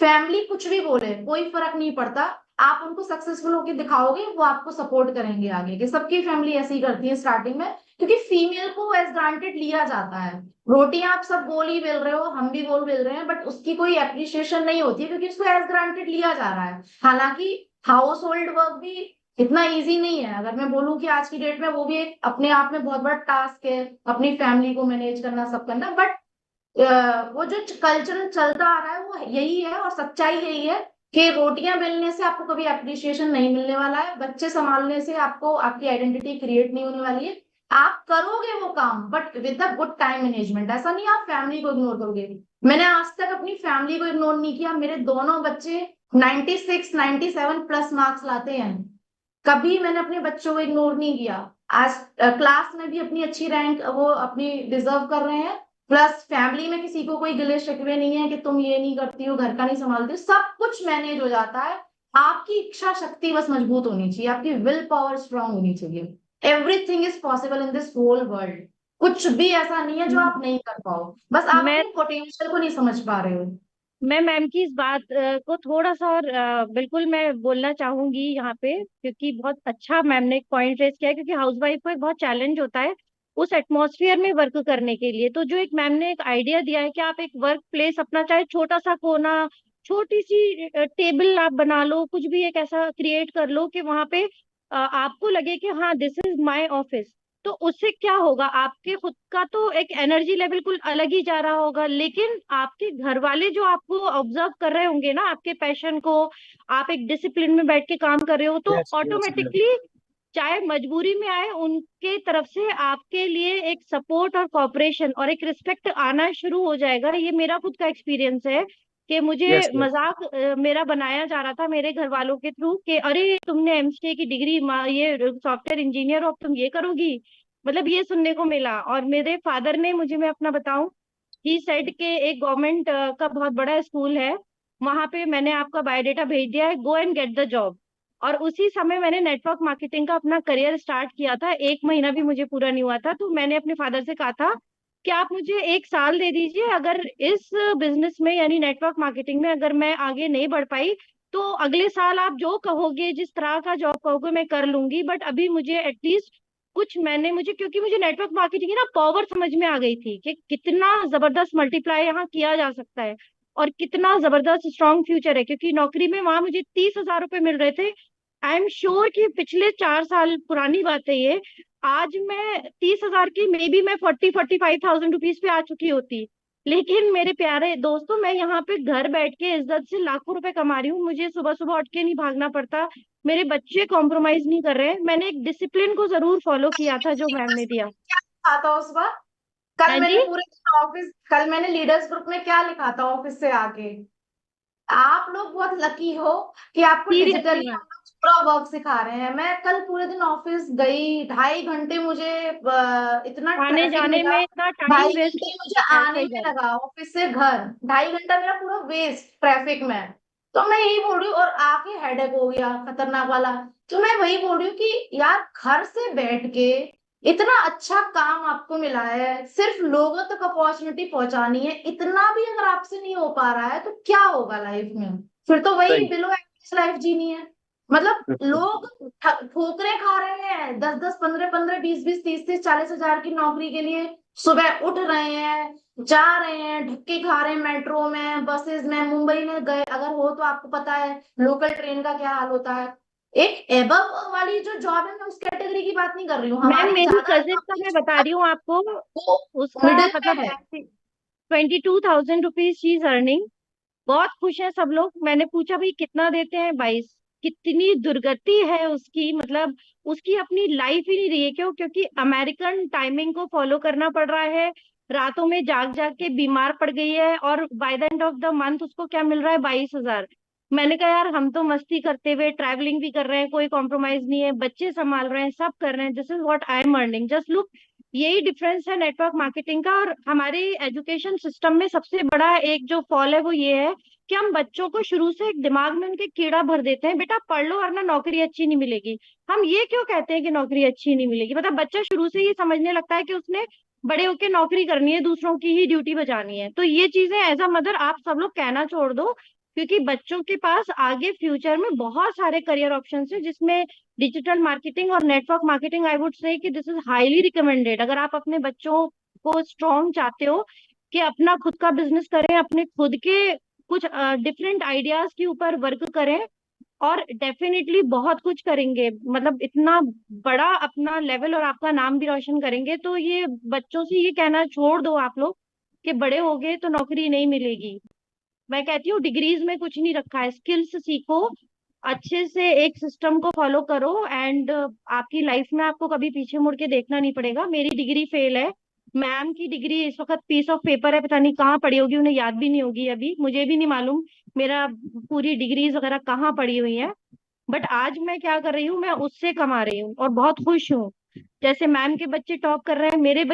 फैमिली कुछ भी बोले कोई फर्क नहीं पड़ता, आप उनको सक्सेसफुल होकर दिखाओगे, वो आपको सपोर्ट करेंगे आगे। कि सबकी फैमिली ऐसे ही करती है स्टार्टिंग में, क्योंकि फीमेल को एज ग्रांटेड लिया जाता है। रोटियां आप सब गोल ही बेल रहे हो, हम भी गोल बेल रहे हैं, बट उसकी कोई एप्रिसिएशन नहीं होती है, क्योंकि उसको एज ग्रांटेड लिया जा रहा है। हालांकि हाउस होल्ड वर्क भी इतना इजी नहीं है, अगर मैं बोलूं कि आज की डेट में वो भी एक अपने आप में बहुत बड़ा टास्क है, अपनी फैमिली को मैनेज करना, सब करना। बट वो जो कल्चर चलता आ रहा है वो यही है, और सच्चाई यही है कि रोटियां बेलने से आपको कभी अप्रिशिएशन नहीं मिलने वाला है, बच्चे संभालने से आपको आपकी आइडेंटिटी क्रिएट नहीं होने वाली है। आप करोगे वो काम, but with a good time management. ऐसा नहीं आप फैमिली को इग्नोर करोगे। मैंने आज तक अपनी फैमिली को इग्नोर नहीं किया, मेरे दोनों बच्चे 96 97 प्लस मार्क्स लाते हैं, कभी मैंने अपने बच्चों को इग्नोर नहीं किया। आज क्लास में भी अपनी अच्छी रैंक वो अपनी डिजर्व कर रहे हैं, प्लस फैमिली में किसी को कोई गिले शिकवे नहीं है कि तुम ये नहीं करती हो, घर का नहीं संभालती हो, सब कुछ मैनेज हो जाता है। आपकी इच्छा शक्ति बस मजबूत होनी चाहिए, आपकी विल पावर स्ट्रांग होनी चाहिए। Everything is possible in this whole world. कुछ भी ऐसा नहीं है जो आप नहीं कर पाओ, बस आप मैं अपने पोटेंशियल को नहीं समझ पा रहे हो। मैं मैम की इस बात को थोड़ा सा और बिल्कुल मैं बोलना चाहूंगी यहाँ पे, क्योंकि बहुत अच्छा मैम ने एक पॉइंट रेज किया है, क्योंकि हाउसवाइफ को एक बहुत चैलेंज होता है उस एटमॉस्फेयर में वर्क करने के लिए। तो जो एक मैम ने एक आइडिया दिया है कि आप एक वर्क प्लेस अपना, चाहे छोटा सा कोना, छोटी सी टेबल आप बना लो, कुछ भी एक ऐसा क्रिएट कर लो कि वहां पे आपको लगे कि हाँ दिस इज माय ऑफिस। तो उससे क्या होगा, आपके खुद का तो एक एनर्जी लेवल कुल अलग ही जा रहा होगा, लेकिन आपके घर वाले जो आपको ऑब्जर्व कर रहे होंगे ना, आपके पैशन को, आप एक डिसिप्लिन में बैठ के काम कर रहे हो, तो यस यस यस। ऑटोमेटिकली चाहे मजबूरी में आए, उनके तरफ से आपके लिए एक सपोर्ट और कॉपरेशन और एक रिस्पेक्ट आना शुरू हो जाएगा। ये मेरा खुद का एक्सपीरियंस है कि मुझे यस यस। मजाक मेरा बनाया जा रहा था मेरे घर वालों के थ्रू कि अरे तुमने एमसीए की डिग्री, ये सॉफ्टवेयर इंजीनियर हो, अब तुम ये करोगी, मतलब ये सुनने को मिला। और मेरे फादर ने मुझे, मैं अपना बताऊं, ही सेड के एक गवर्नमेंट का बहुत बड़ा स्कूल है, वहां पे मैंने आपका बायोडेटा भेज दिया है, go and get the job. और उसी समय मैंने नेटवर्क मार्केटिंग का अपना करियर स्टार्ट किया था, 1 महीना भी मुझे पूरा नहीं हुआ था। तो मैंने अपने फादर से कहा था कि आप मुझे 1 साल दे दीजिए, अगर इस बिजनेस में यानी नेटवर्क मार्केटिंग में अगर मैं आगे नहीं बढ़ पाई, तो अगले साल आप जो कहोगे, जिस तरह का जॉब कहोगे, मैं कर लूंगी, बट अभी मुझे एटलीस्ट कुछ, मैंने मुझे, क्योंकि मुझे नेटवर्क मार्केटिंग की ना पावर समझ में आ गई थी कि कितना जबरदस्त मल्टीप्लाई यहाँ किया जा सकता है, और कितना जबरदस्त स्ट्रॉन्ग फ्यूचर है। क्योंकि नौकरी में वहां मुझे 30,000 रुपए मिल रहे थे। आई एम श्योर कि पिछले 4 साल पुरानी बात है ये, आज मैं 30,000 की, मे बी मैं 40-45,000 रुपीज पे आ चुकी होती। लेकिन मेरे प्यारे दोस्तों, मैं यहाँ पे घर बैठ के इज्जत से लाखों रुपए कमा रही हूँ, मुझे सुबह सुबह उठ के नहीं भागना पड़ता, मेरे बच्चे कॉम्प्रोमाइज नहीं कर रहे हैं। मैंने एक डिसिप्लिन को जरूर फॉलो किया था जो मैम ने दिया। क्या लिखा था उस बार? हाँ कल मैंने जी। पूरे दिन ऑफिस, कल मैंने लीडर्स ग्रुप में क्या लिखा था ऑफिस से आके? आप लोग बहुत लकी हो कि आपको सीरियसली डिजिटली मैम, हम लोग पूरा वर्क सिखा रहे हैं। मैं कल पूरे दिन ऑफिस गई, 2.5 घंटे मुझे इतना आने ट्रैफिक जाने मिला, में इतना टाइम ढाई वेस्ट घंटे मुझे होता है, आने सही में बात। लगा ऑफिस से घर, 2.5 घंटा मेरा पूरा वेस्ट ट्रैफिक में। तो मैं यही बोल रही हूँ, और आके हेडेक हो गया खतरनाक वाला। तो मैं वही बोल रही हूँ कि यार घर से बैठ के इतना अच्छा काम आपको मिला है, सिर्फ लोगों तक अपॉर्चुनिटी पहुंचानी है, इतना भी अगर आपसे नहीं हो पा रहा है तो क्या होगा लाइफ में? फिर तो वही सही। बिलो एवरेज लाइफ जीनी है। मतलब बिल्कुल। लोग ठोकरे खा रहे हैं 10-10 15-15 20-20 30-30 40 हजार की नौकरी के लिए, सुबह उठ रहे हैं, जा रहे हैं, धक्के खा रहे हैं मेट्रो में, बसेस में, मुंबई में गए अगर हो तो आपको पता है लोकल ट्रेन का क्या हाल होता है। एक एबव वाली जो जॉब है, मैं उस कैटेगरी की बात नहीं कर रही हूँ, मैम हमारी मेरी ज्यादा कजिन का मैं बता रही हूँ आपको, वो उसका मिडिल मतलब में है। 22,000 रुपीज शी इज अर्निंग। बहुत खुश है सब लोग। मैंने पूछा भाई कितना देते हैं, 22। कितनी दुर्गति है उसकी, मतलब उसकी अपनी लाइफ ही नहीं रही है। क्यों? क्योंकि अमेरिकन टाइमिंग को फॉलो करना पड़ रहा है, रातों में जाग जाग के बीमार पड़ गई है, और by the end of the month उसको क्या मिल रहा है? 22,000। मैंने कहा यार हम तो मस्ती करते हुए ट्रैवलिंग भी कर रहे हैं, कोई कॉम्प्रोमाइज नहीं है, बच्चे संभाल रहे हैं, सब कर रहे हैं, this is what I am earning, just look. यही डिफरेंस है नेटवर्क मार्केटिंग का। और हमारे एजुकेशन सिस्टम में सबसे बड़ा एक जो फॉल है वो ये है कि हम बच्चों को शुरू से एक दिमाग में उनके कीड़ा भर देते हैं, बेटा पढ़ लो वरना नौकरी अच्छी नहीं मिलेगी। हम ये क्यों कहते हैं कि नौकरी अच्छी नहीं मिलेगी? मतलब बच्चा शुरू से ही समझने लगता है कि उसने बड़े होके नौकरी करनी है, दूसरों की ही ड्यूटी बजानी है। तो ये चीजें एज अ मदर आप सब लोग कहना छोड़ दो, क्योंकि बच्चों के पास आगे फ्यूचर में बहुत सारे करियर ऑप्शंस हैं, जिसमें डिजिटल मार्केटिंग और network marketing, I would say कि दिस इज हाईली रिकमेंडेड। अगर आप अपने बच्चों को स्ट्रॉन्ग चाहते हो कि अपना खुद का बिजनेस करें, अपने खुद के कुछ डिफरेंट आइडियाज के ऊपर वर्क करें, और डेफिनेटली बहुत कुछ करेंगे, मतलब इतना बड़ा अपना लेवल और आपका नाम भी रोशन करेंगे। तो ये बच्चों से ये कहना छोड़ दो आप लोग कि बड़े हो गए तो नौकरी नहीं मिलेगी। मैं कहती हूँ डिग्रीज में कुछ नहीं रखा है, स्किल्स सीखो, अच्छे से एक सिस्टम को फॉलो करो, एंड आपकी लाइफ में आपको कभी पीछे मुड़ के देखना नहीं पड़ेगा। मेरी डिग्री फेल है, मैम की डिग्री इस वक्त पीस ऑफ पेपर है, पता नहीं कहाँ पड़ी होगी, उन्हें याद भी नहीं होगी, अभी मुझे भी नहीं मालूम मेरा पूरी डिग्रीज वगैरह कहाँ पड़ी हुई है। बट आज मैं क्या कर रही हूँ, मैं उससे कमा रही हूँ और बहुत खुश हूँ। जैसे मैम के बच्चे टॉप कर रहे हैं, मेरे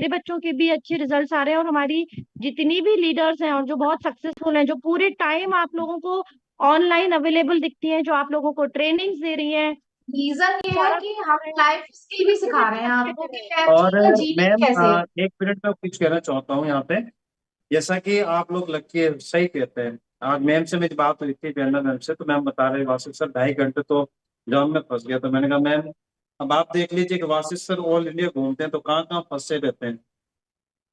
बच्चों के भी अच्छे रिजल्ट्स आ रहे हैं, और हमारी जितनी भी लीडर्स हैं और जो बहुत सक्सेसफुल हैं, जो पूरे टाइम आप लोगों को ऑनलाइन अवेलेबल दिखती हैं, जो आप लोगों को ट्रेनिंग्स दे रही हैं, रीजन ये है सारा कि कुछ हम कर रहे हैं, लाइफ स्किल भी ये सिखा रहे हैं आपको कि और एक्चुअल में जीना मैम कैसे है। 1 मिनट में कुछ कहना चाहता हूँ यहाँ पे। जैसा कि आप लोग लड़के सही कहते हैं, आज मैम से मेरी बात हुई थी, प्रेरणा मैम से, तो मैम बता रहे वासिफ सर 2.5 घंटे तो जाम में फंस गया। तो मैंने कहा मैम अब आप देख लीजिए कि वासिफ सर ऑल इंडिया घूमते हैं तो कहाँ कहाँ फंसे रहते हैं,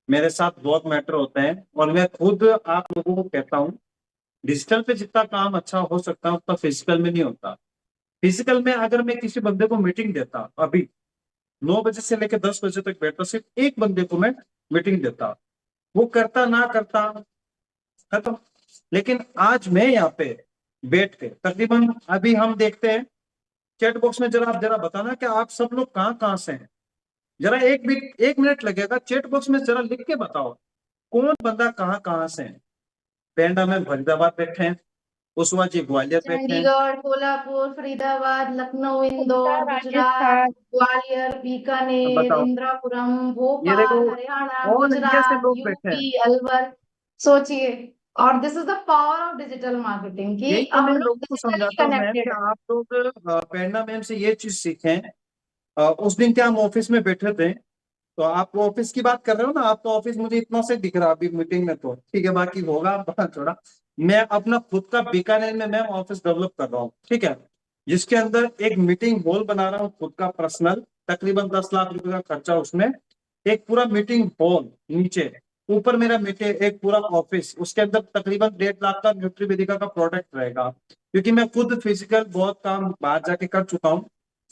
मेरे साथ बहुत मैटर होते हैं। और मैं खुद आप लोगों को कहता हूँ डिजिटल पे जितना काम अच्छा हो सकता है उतना फिजिकल में नहीं होता। फिजिकल में अगर मैं किसी बंदे को मीटिंग देता, अभी 9 बजे से लेकर 10 बजे तक बैठता, सिर्फ एक बंदे को मैं मीटिंग देता, वो करता ना करता खत्म। लेकिन आज मैं यहाँ पे बैठ के तकरीबन अभी हम देखते हैं चैट बॉक्स में, जरा आप जरा बताना कि आप सब लोग कहाँ कहाँ से हैं। जरा 1 मिनट लगेगा, चैट बॉक्स में जरा लिख के बताओ कौन बंदा कहाँ कहाँ से है। पेंडा में फरीदाबाद बैठे हैं, उस्मा जी ग्वालियर बैठे हैं, चंडीगढ़, कोल्हापुर, फरीदाबाद, लखनऊ, उड़ीसा, इंदौर, गुजरात, राजस्थान। ग्वालियर, अब बीकानेर, बताओ। इंदिरापुरम, ये देखो भोपाल, हरियाणा, ऑल इंडिया से गुजरात, लोग बैठे हैं। यूपी, अलवर। सोचिए। और this is the power of digital marketing कि यही तो हम मैं लोग लोगों को डिजिटली समझाता हूँ मैम कि कनेक्टेड है। आप लोग प्रेरणा मैम से ये चीज सीखें। उस दिन क्या हम ऑफिस में बैठे थे, तो आप ऑफिस की बात कर रहे हो ना, आपका ऑफिस मुझे इतना से दिख रहा अभी मीटिंग में, तो ठीक है बाकी होगा बात थोड़ा। मैं अपना खुद का बीकानेर में मैं ऑफिस डेवलप कर रहा हूँ, ठीक है, जिसके अंदर एक मीटिंग हॉल बना रहा हूँ खुद का पर्सनल, तकरीबन 10 लाख रुपए का खर्चा उसमें। एक पूरा मीटिंग हॉल नीचे, ऊपर मेरा मीटिंग एक पूरा ऑफिस, उसके अंदर तकरीबन 1.5 लाख का न्यूट्रीवेदिका का प्रोडक्ट रहेगा, क्योंकि मैं खुद फिजिकल बहुत काम बाहर जाके कर चुका हूँ।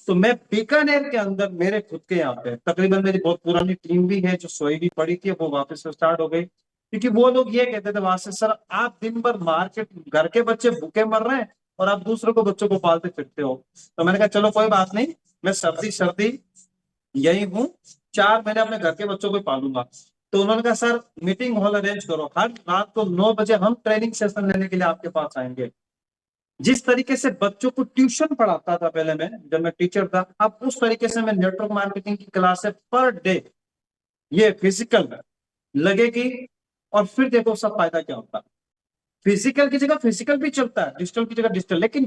तो मैं बीकानेर के अंदर मेरे खुद के यहाँ पे तकरीबन मेरी बहुत पुरानी टीम भी है जो सोई भी पड़ी थी, वो वापस से स्टार्ट हो गई, क्योंकि वो लोग ये कहते थे वहां से सर आप दिन भर मार्केट, घर के बच्चे भूखे मर रहे हैं और आप दूसरों को बच्चों को पालते फिरते हो। तो मैंने कहा चलो कोई बात नहीं, मैं सर्दी सर्दी यही हूँ, 4 महीने अपने घर के बच्चों को पालूंगा। तो उन्होंने कहा सर मीटिंग हॉल अरेंज करो, हर रात को 9 बजे हम ट्रेनिंग सेशन लेने के लिए आपके पास आएंगे। जिस तरीके से बच्चों को ट्यूशन पढ़ाता था पहले मैं, जब मैं टीचर था, अब उस तरीके से मैं नेटवर्क मार्केटिंग की क्लास है पर डे, ये फिजिकल में लगेगी। और फिर देखो सब फायदा क्या होता है, फिजिकल की जगह फिजिकल भी चलता है, डिजिटल की जगह डिजिटल, लेकिन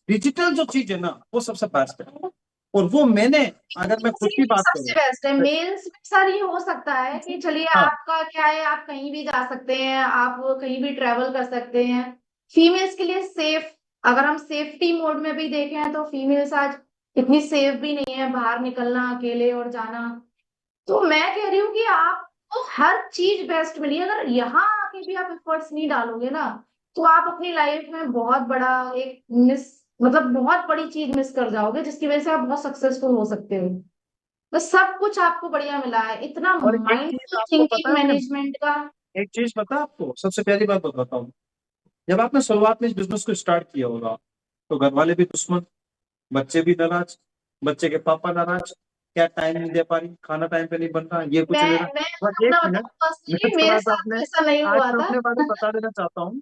डिजिटल जो चीज है ना वो सबसे बेस्ट है। और वो मैंने, अगर मैं खुद की बात सबसे करूं, बेस्ट है मेल्स में। सर ये हो सकता है कि चलिए हाँ आपका क्या है, आप कहीं भी जा सकते हैं, आप कहीं भी ट्रेवल कर सकते हैं। फीमेल्स के लिए सेफ, अगर हम सेफ्टी मोड में भी देखें तो फीमेल्स आज इतनी सेफ भी नहीं है, बाहर निकलना अकेले और जाना। तो मैं कह रही हूँ कि आपको हर चीज बेस्ट मिली। अगर यहाँ आके भी आप एफर्ट्स नहीं डालोगे ना, तो आप अपनी लाइफ में बहुत बड़ा एक मिस, मतलब बहुत बड़ी चीज मिस कर जाओगे, जिसकी वजह से आप बहुत सक्सेसफुल हो सकते हो। बस सब कुछ आपको बढ़िया मिला है, इतना और एक चीज माइंडफुल आपको पता थिंकिंग है मैम, मैनेजमेंट का। एक चीज पता है आपको, सबसे पहली बात बताता हूँ। जब आपने शुरुआत में इस बिजनेस को स्टार्ट किया होगा, तो घर वाले भी दुश्मन, बच्चे भी नाराज, बच्चे के पापा नाराज, क्या टाइम नहीं दे पा रही, खाना टाइम पे नहीं बन रहा, ये कुछ मैं नहीं रहा। मैं बस एक अपना मिनट, बताऊं मैं पर्सनली, थोड़ा मेरे सा अपने, साथ ऐसा नहीं आज हुआ मैं था। अपने बारे में बता देना चाहता हूँ।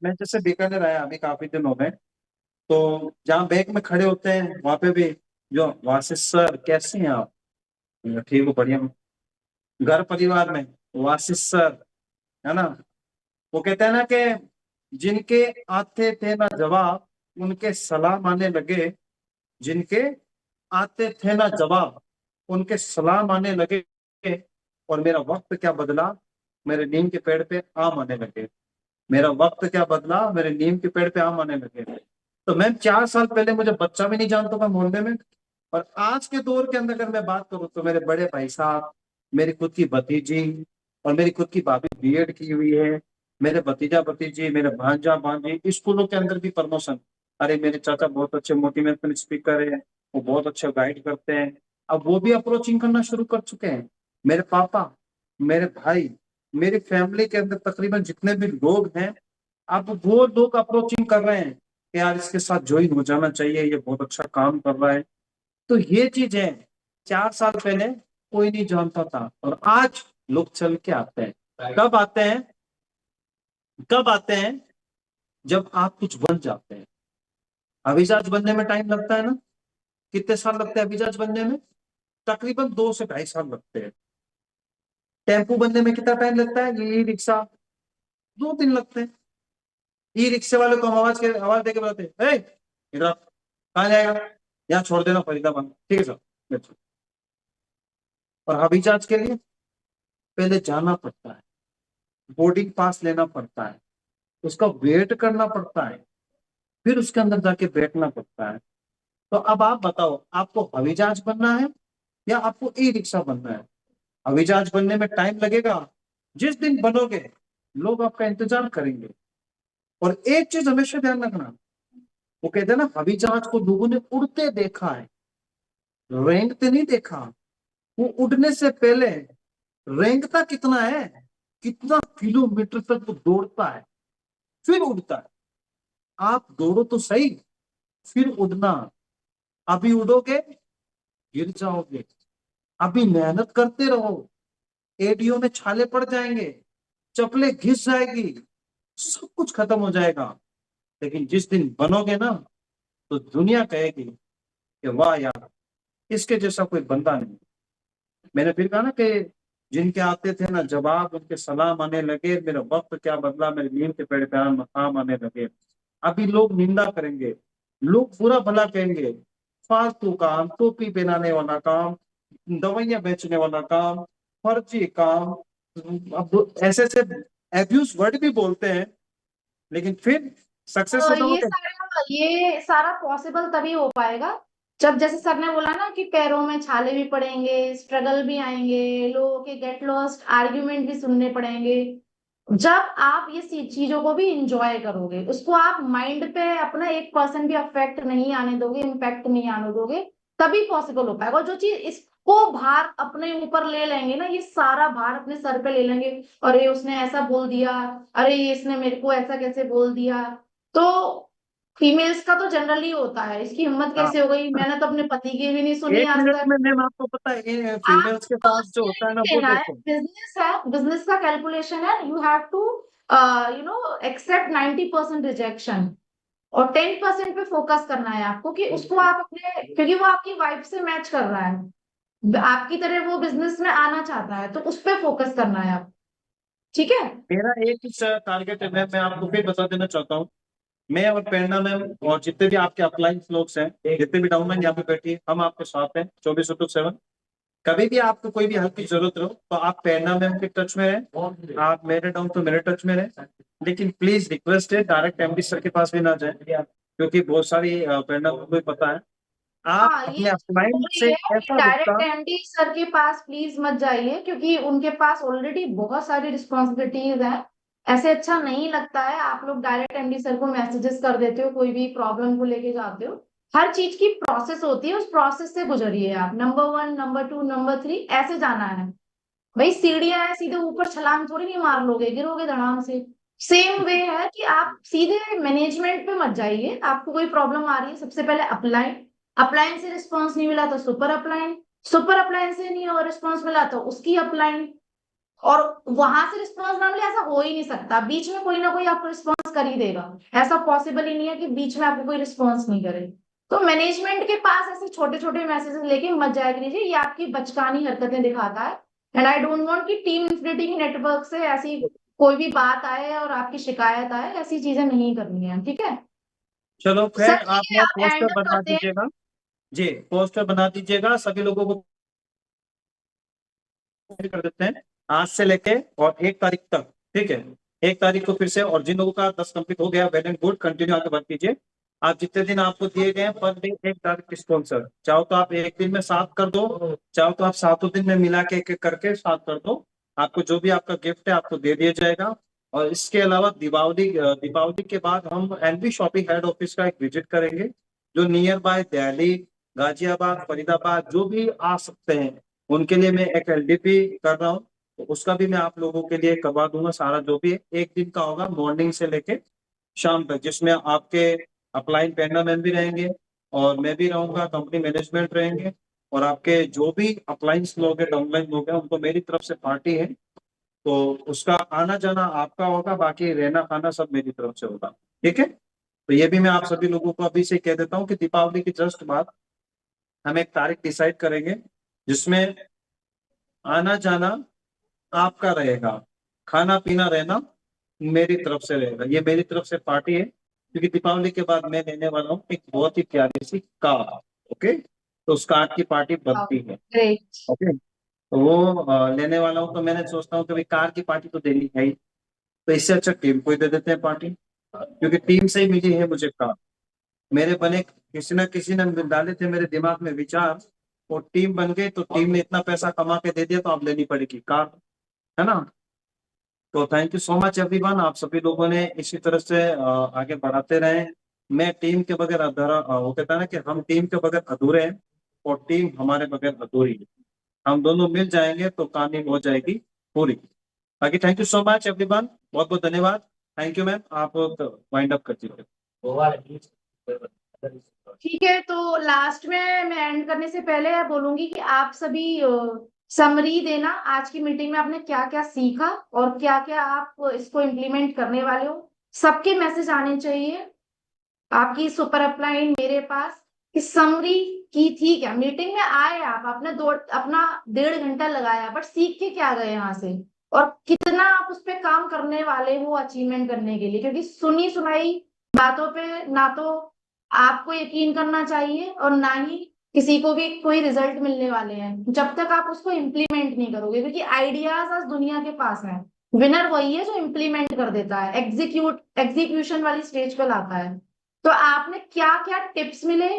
मैं जैसे बीकानेर आया अभी काफी दिन हो गए, तो जहाँ बैंक में खड़े होते हैं वहां पे भी जो वासिस सर कैसे हैं आप, मैं कहा, ठीक हो बढ़िया हूँ। घर परिवार में वासिस सर, है ना, वो कहते हैं ना कि जिनके आते थे ना जवाब, उनके सलाम आने लगे, जिनके आते थे ना जवाब, उनके सलाम आने लगे। और मेरा वक्त क्या बदला, मेरे नीम के पेड़ पे आम आने लगे। मेरा वक्त क्या बदला, मेरे नीम के पेड़ पे आम आने लगे। तो मैम 4 साल पहले मुझे बच्चा भी नहीं जानता था मोहल्ले में, और आज के दौर के अंदर अगर मैं बात करूं तो मेरे बड़े भाई साहब, मेरी खुद की भतीजी, और मेरी खुद की भाभी बीएड की हुई है, मेरे भतीजा भतीजी, मेरे भांजा भांजी, स्कूलों के अंदर भी प्रमोशन। अरे मेरे चाचा बहुत अच्छे मोटिवेशनल स्पीकर है, वो बहुत अच्छा गाइड करते हैं, अब वो भी अप्रोचिंग करना शुरू कर चुके हैं। मेरे पापा, मेरे भाई, मेरी फैमिली के अंदर तकरीबन जितने भी लोग हैं, अब वो लोग अप्रोचिंग कर रहे हैं कि यार इसके साथ ज्वाइन हो जाना चाहिए, ये बहुत अच्छा काम कर रहा है। तो ये चीज है, 4 साल पहले कोई नहीं जानता था, और आज लोग चल के आते हैं। कब आते हैं, कब आते हैं, जब आप कुछ बन जाते हैं। अभिजात बनने में टाइम लगता है ना, कितने साल लगते हैं अभिजात बनने में? तकरीबन 2 से ढाई साल लगते हैं। टेम्पू बनने में कितना टाइम लगता है, ये रिक्शा 2 दिन लगते हैं। ई रिक्शे वाले को हम आवाज देके बुलाते हैं, "ए, इधर आ, कहाँ जाएगा, यहाँ छोड़ देना फरीदाबाद, ठीक है सर, बैठो।" और हवाई जहाज के लिए पहले जाना पड़ता है, बोर्डिंग पास लेना पड़ता है, उसका वेट करना पड़ता है, फिर उसके अंदर जाके बैठना पड़ता है। तो अब आप बताओ, आपको हवाई जहाज बनना है या आपको ई रिक्शा बनना है? हवाई जहाज बनने में टाइम लगेगा, जिस दिन बनोगे लोग आपका इंतजार करेंगे। और एक चीज हमेशा ध्यान रखना, वो कहते हैं ना, हवाई जहाज को लोगों ने उड़ते देखा है, रेंगते नहीं देखा। वो उड़ने से पहले रेंगता कितना है, कितना किलोमीटर तक वो दौड़ता है, फिर उड़ता है। आप दौड़ो तो सही, फिर उड़ना। अभी उड़ोगे गिर जाओगे, अभी मेहनत करते रहो, एडियो में छाले पड़ जाएंगे, चप्पलें घिस जाएगी, सब कुछ खत्म हो जाएगा। लेकिन जिस दिन बनोगे ना, तो दुनिया कहेगी कि वाह यार, इसके जैसा कोई बंदा नहीं। मैंने फिर कहा ना कि जिनके आते थे ना जवाब, उनके सलाम आने लगे, मेरा वक्त क्या बदला, मेरे नीम के पेड़ पे आम आने लगे। अभी लोग निंदा करेंगे, लोग बुरा भला कहेंगे, फालतू काम, टोपी पहनाने वाला काम, दवाइयां बेचने वाला काम, फर्जी काम, अब ऐसे ऐसे एब्यूज वर्ड भी बोलते हैं, लेकिन फिर सक्सेस हो जाओगे। ये सारा पॉसिबल तभी हो पाएगा जब, जैसे सर ने बोला ना, कि पैरों में छाले भी पड़ेंगे, स्ट्रगल भी आएंगे, लोगों के गेट लॉस्ट आर्ग्यूमेंट भी सुनने पड़ेंगे। जब आप ये चीजों को भी इंजॉय करोगे, उसको आप माइंड पे अपना 1% भी अफेक्ट नहीं आने दोगे, इम्पैक्ट नहीं आने दोगे, तभी पॉसिबल हो पाएगा। और जो चीज इसको भार अपने ऊपर ले लेंगे ना, ये सारा भार अपने सर पे ले लेंगे, अरे उसने ऐसा बोल दिया, अरे इसने मेरे को ऐसा कैसे बोल दिया। तो फीमेल्स का तो जनरली होता है, इसकी हिम्मत हाँ, कैसे हो गई, मैंने तो अपने पति की भी नहीं सुनी एक आज मिनट तक। में मैम, आपको पता है आप फीमेल्स के साथ जो होता है ना, पर्सनली वो लेना है, देखो। बिजनेस है, बिजनेस का कैलकुलेशन है, you have to accept 90% rejection, और 10% पे फोकस करना है आपको, कि उसको आप अपने, क्योंकि वो आपकी वाइफ से मैच कर रहा है, आपकी तरह वो बिजनेस में आना चाहता है, तो उस पर फोकस करना है आप। ठीक है। मेरा एक ही टारगेट है मैम, मैं आपको फिर बता देना चाहता हूँ। मैं और प्रेरणा मैम और जितने भी आपके अपलाइन लोग हैं, जितने भी डाउनलाइन यहाँ पे बैठी है, हम आपके साथ हैं 24/7। कभी भी आपको कोई भी हेल्प की जरूरत हो तो आप प्रेरणा मैम के टच में रहें, आप मेरे डाउन तो मेरे टच में रहें। लेकिन प्लीज रिक्वेस्ट है, डायरेक्ट एमडी सर के पास भी ना जाए, क्योंकि बहुत सारी प्रेरणा को भी पता है आप हाँ, अपने ये अपलाइन जरूरी से है कि ऐसा डायरेक्ट रिश्ता, एमडी सर के पास प्लीज मत जाइए, क्योंकि उनके पास ऑलरेडी बहुत सारी रिस्पॉन्सिबिलिटीज हैं। ऐसे अच्छा नहीं लगता है। आप लोग डायरेक्ट एमडी सर को मैसेजेस कर देते हो, कोई भी प्रॉब्लम को लेके जाते हो। हर चीज की प्रोसेस होती है, उस प्रोसेस से गुजरिए आप। नंबर 1, नंबर 2, नंबर 3 ऐसे जाना है। भाई सीढ़ियां है, सीधे ऊपर छलांग थोड़ी नहीं मार लोगे, गिरोगे धड़ाम से। सेम वे है कि आप सीधे मैनेजमेंट पे मत जाइए। आपको कोई प्रॉब्लम आ रही है, सबसे पहले अपलाइन, अपलाइन से रिस्पॉन्स नहीं मिला तो सुपर अपलाइन, सुपर अपलाइन से नहीं और रिस्पॉन्स मिला तो उसकी अपलाइन, और वहां से रिस्पॉन्स ना मिले, ऐसा हो ही नहीं सकता। बीच में कोई ना कोई आपको रिस्पॉन्स कर ही देगा। ऐसा पॉसिबल ही नहीं है कि बीच में आपको कोई रिस्पॉन्स नहीं करे। तो मैनेजमेंट के पास ऐसे छोटे छोटे मैसेजेस लेके मत जाया कीजिए, ये आपकी बचकानी हरकतें दिखाता है। एंड आई डोंट वांट कि टीम इन्फिनिटी नेटवर्क से ऐसी कोई भी बात आए और आपकी शिकायत आए, ऐसी चीजें नहीं करनी है, ठीक है। चलो सर खैर, आप ठीक है, वो आप पोस्टर एंड बना करते हैं। दीजिएगा। जी, पोस्टर बना दीजिएगा, सभी लोगों को कर देते हैं आज से लेके और 1 तारीख तक, ठीक है। 1 तारीख को फिर से, और जिन लोगों का 10 कंप्लीट हो गया वेल एंड गुड, कंटिन्यू आगे बढ़ कीजिए। आप जितने दिन आपको दिए गए हैं पर डे 1 तारीख स्पॉन्सर, चाहो तो आप एक दिन में 7 कर दो, चाहो तो आप 7 दिन में मिला के एक एक करके 7 कर दो। आपको जो भी आपका गिफ्ट है आपको दे दिया जाएगा। और इसके अलावा दीपावली के बाद हम एलबी शॉपिंग हेड ऑफिस का एक विजिट करेंगे, जो नियर बाय दिल्ली, गाजियाबाद, फरीदाबाद जो भी आ सकते हैं उनके लिए मैं एक एलडीपी कर रहा हूँ। तो उसका भी मैं आप लोगों के लिए करवा दूंगा सारा, जो भी है 1 दिन का होगा, मॉर्निंग से लेके शाम तक, जिसमें आपके अपलाइन पेंडा मैन भी रहेंगे और मैं भी रहूंगा, कंपनी मैनेजमेंट रहेंगे, और आपके जो भी अप्लाइंस लोग हैं, डाउनलाइन लोग हैं, उनको मेरी तरफ से पार्टी है। तो उसका आना जाना आपका होगा, बाकी रहना खाना सब मेरी तरफ से होगा, ठीक है। तो ये भी मैं आप सभी लोगों को अभी से कह देता हूँ कि दीपावली की जस्ट बाद हम एक तारीख डिसाइड करेंगे, जिसमें आना जाना आपका रहेगा, खाना पीना रहना मेरी तरफ से रहेगा। ये मेरी तरफ से पार्टी है, क्योंकि दीपावली के बाद मैं लेने वाला हूँ एक बहुत ही प्यारी सी कार। ओके, तो उस कार की पार्टी बनती है। ग्रेट। ओके, तो वो लेने वाला हूँ, तो मैंने सोचता हूँ कि भाई कार की पार्टी तो देनी है ही, तो इससे अच्छा टीम को ही दे देते हैं पार्टी, क्योंकि टीम से ही मिली है मुझे कार। मेरे बने किसी ने डाले थे मेरे दिमाग में विचार, और टीम बन गई, तो टीम ने इतना पैसा कमा के दे दिया, तो आप लेनी पड़ेगी कार, है ना। तो thank you so much everyone, आप सभी लोगों ने इसी तरह से आगे बढ़ाते रहे। मैं टीम के बगैर अधूरा, वो कहता है ना कि हम टीम के बगैर अधूरे हैं, और टीम हमारे बगैर अधूरी है। हम दोनों मिल जाएंगे तो कहानी हो जाएगी पूरी। बाकी thank you so much everyone, बहुत बहुत धन्यवाद। थैंक यू मैम, आप वाइंड अप कर दीजिए। ठीक है, तो लास्ट में मैं एंड करने से पहले बोलूंगी कि आप सभी समरी देना, आज की मीटिंग में आपने क्या क्या सीखा और क्या क्या आप इसको इम्प्लीमेंट करने वाले हो। सबके मैसेज आने चाहिए आपकी सुपर अपलाइन मेरे पास कि समरी की थी क्या। मीटिंग में आए आप, आपने अपना 1.5 घंटा लगाया, बट सीख के क्या गए यहाँ से, और कितना आप उस पर काम करने वाले हो अचीवमेंट करने के लिए। क्योंकि सुनी सुनाई बातों पे ना तो आपको यकीन करना चाहिए और ना ही किसी को भी कोई रिजल्ट मिलने वाले हैं जब तक आप उसको इम्प्लीमेंट नहीं करोगे। क्योंकि आइडियाज आज दुनिया के पास है, विनर वही है जो इम्प्लीमेंट कर देता है, एग्जीक्यूशन वाली स्टेज पे लाता है। तो आपने क्या क्या टिप्स मिले,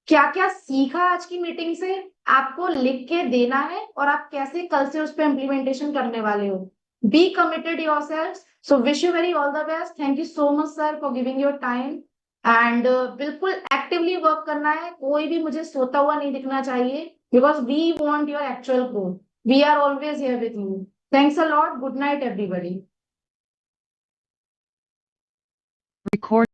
क्या क्या सीखा आज की मीटिंग से, आपको लिख के देना है, और आप कैसे कल से उस पर इम्प्लीमेंटेशन करने वाले हो। Be committed yourself. So wish you very all the best. Thank you so much sir for giving your time. And बिल्कुल एक्टिवली वर्क करना है, कोई भी मुझे सोता हुआ नहीं दिखना चाहिए, because we want your actual growth. We are always here with you. Thanks a lot. Good night everybody.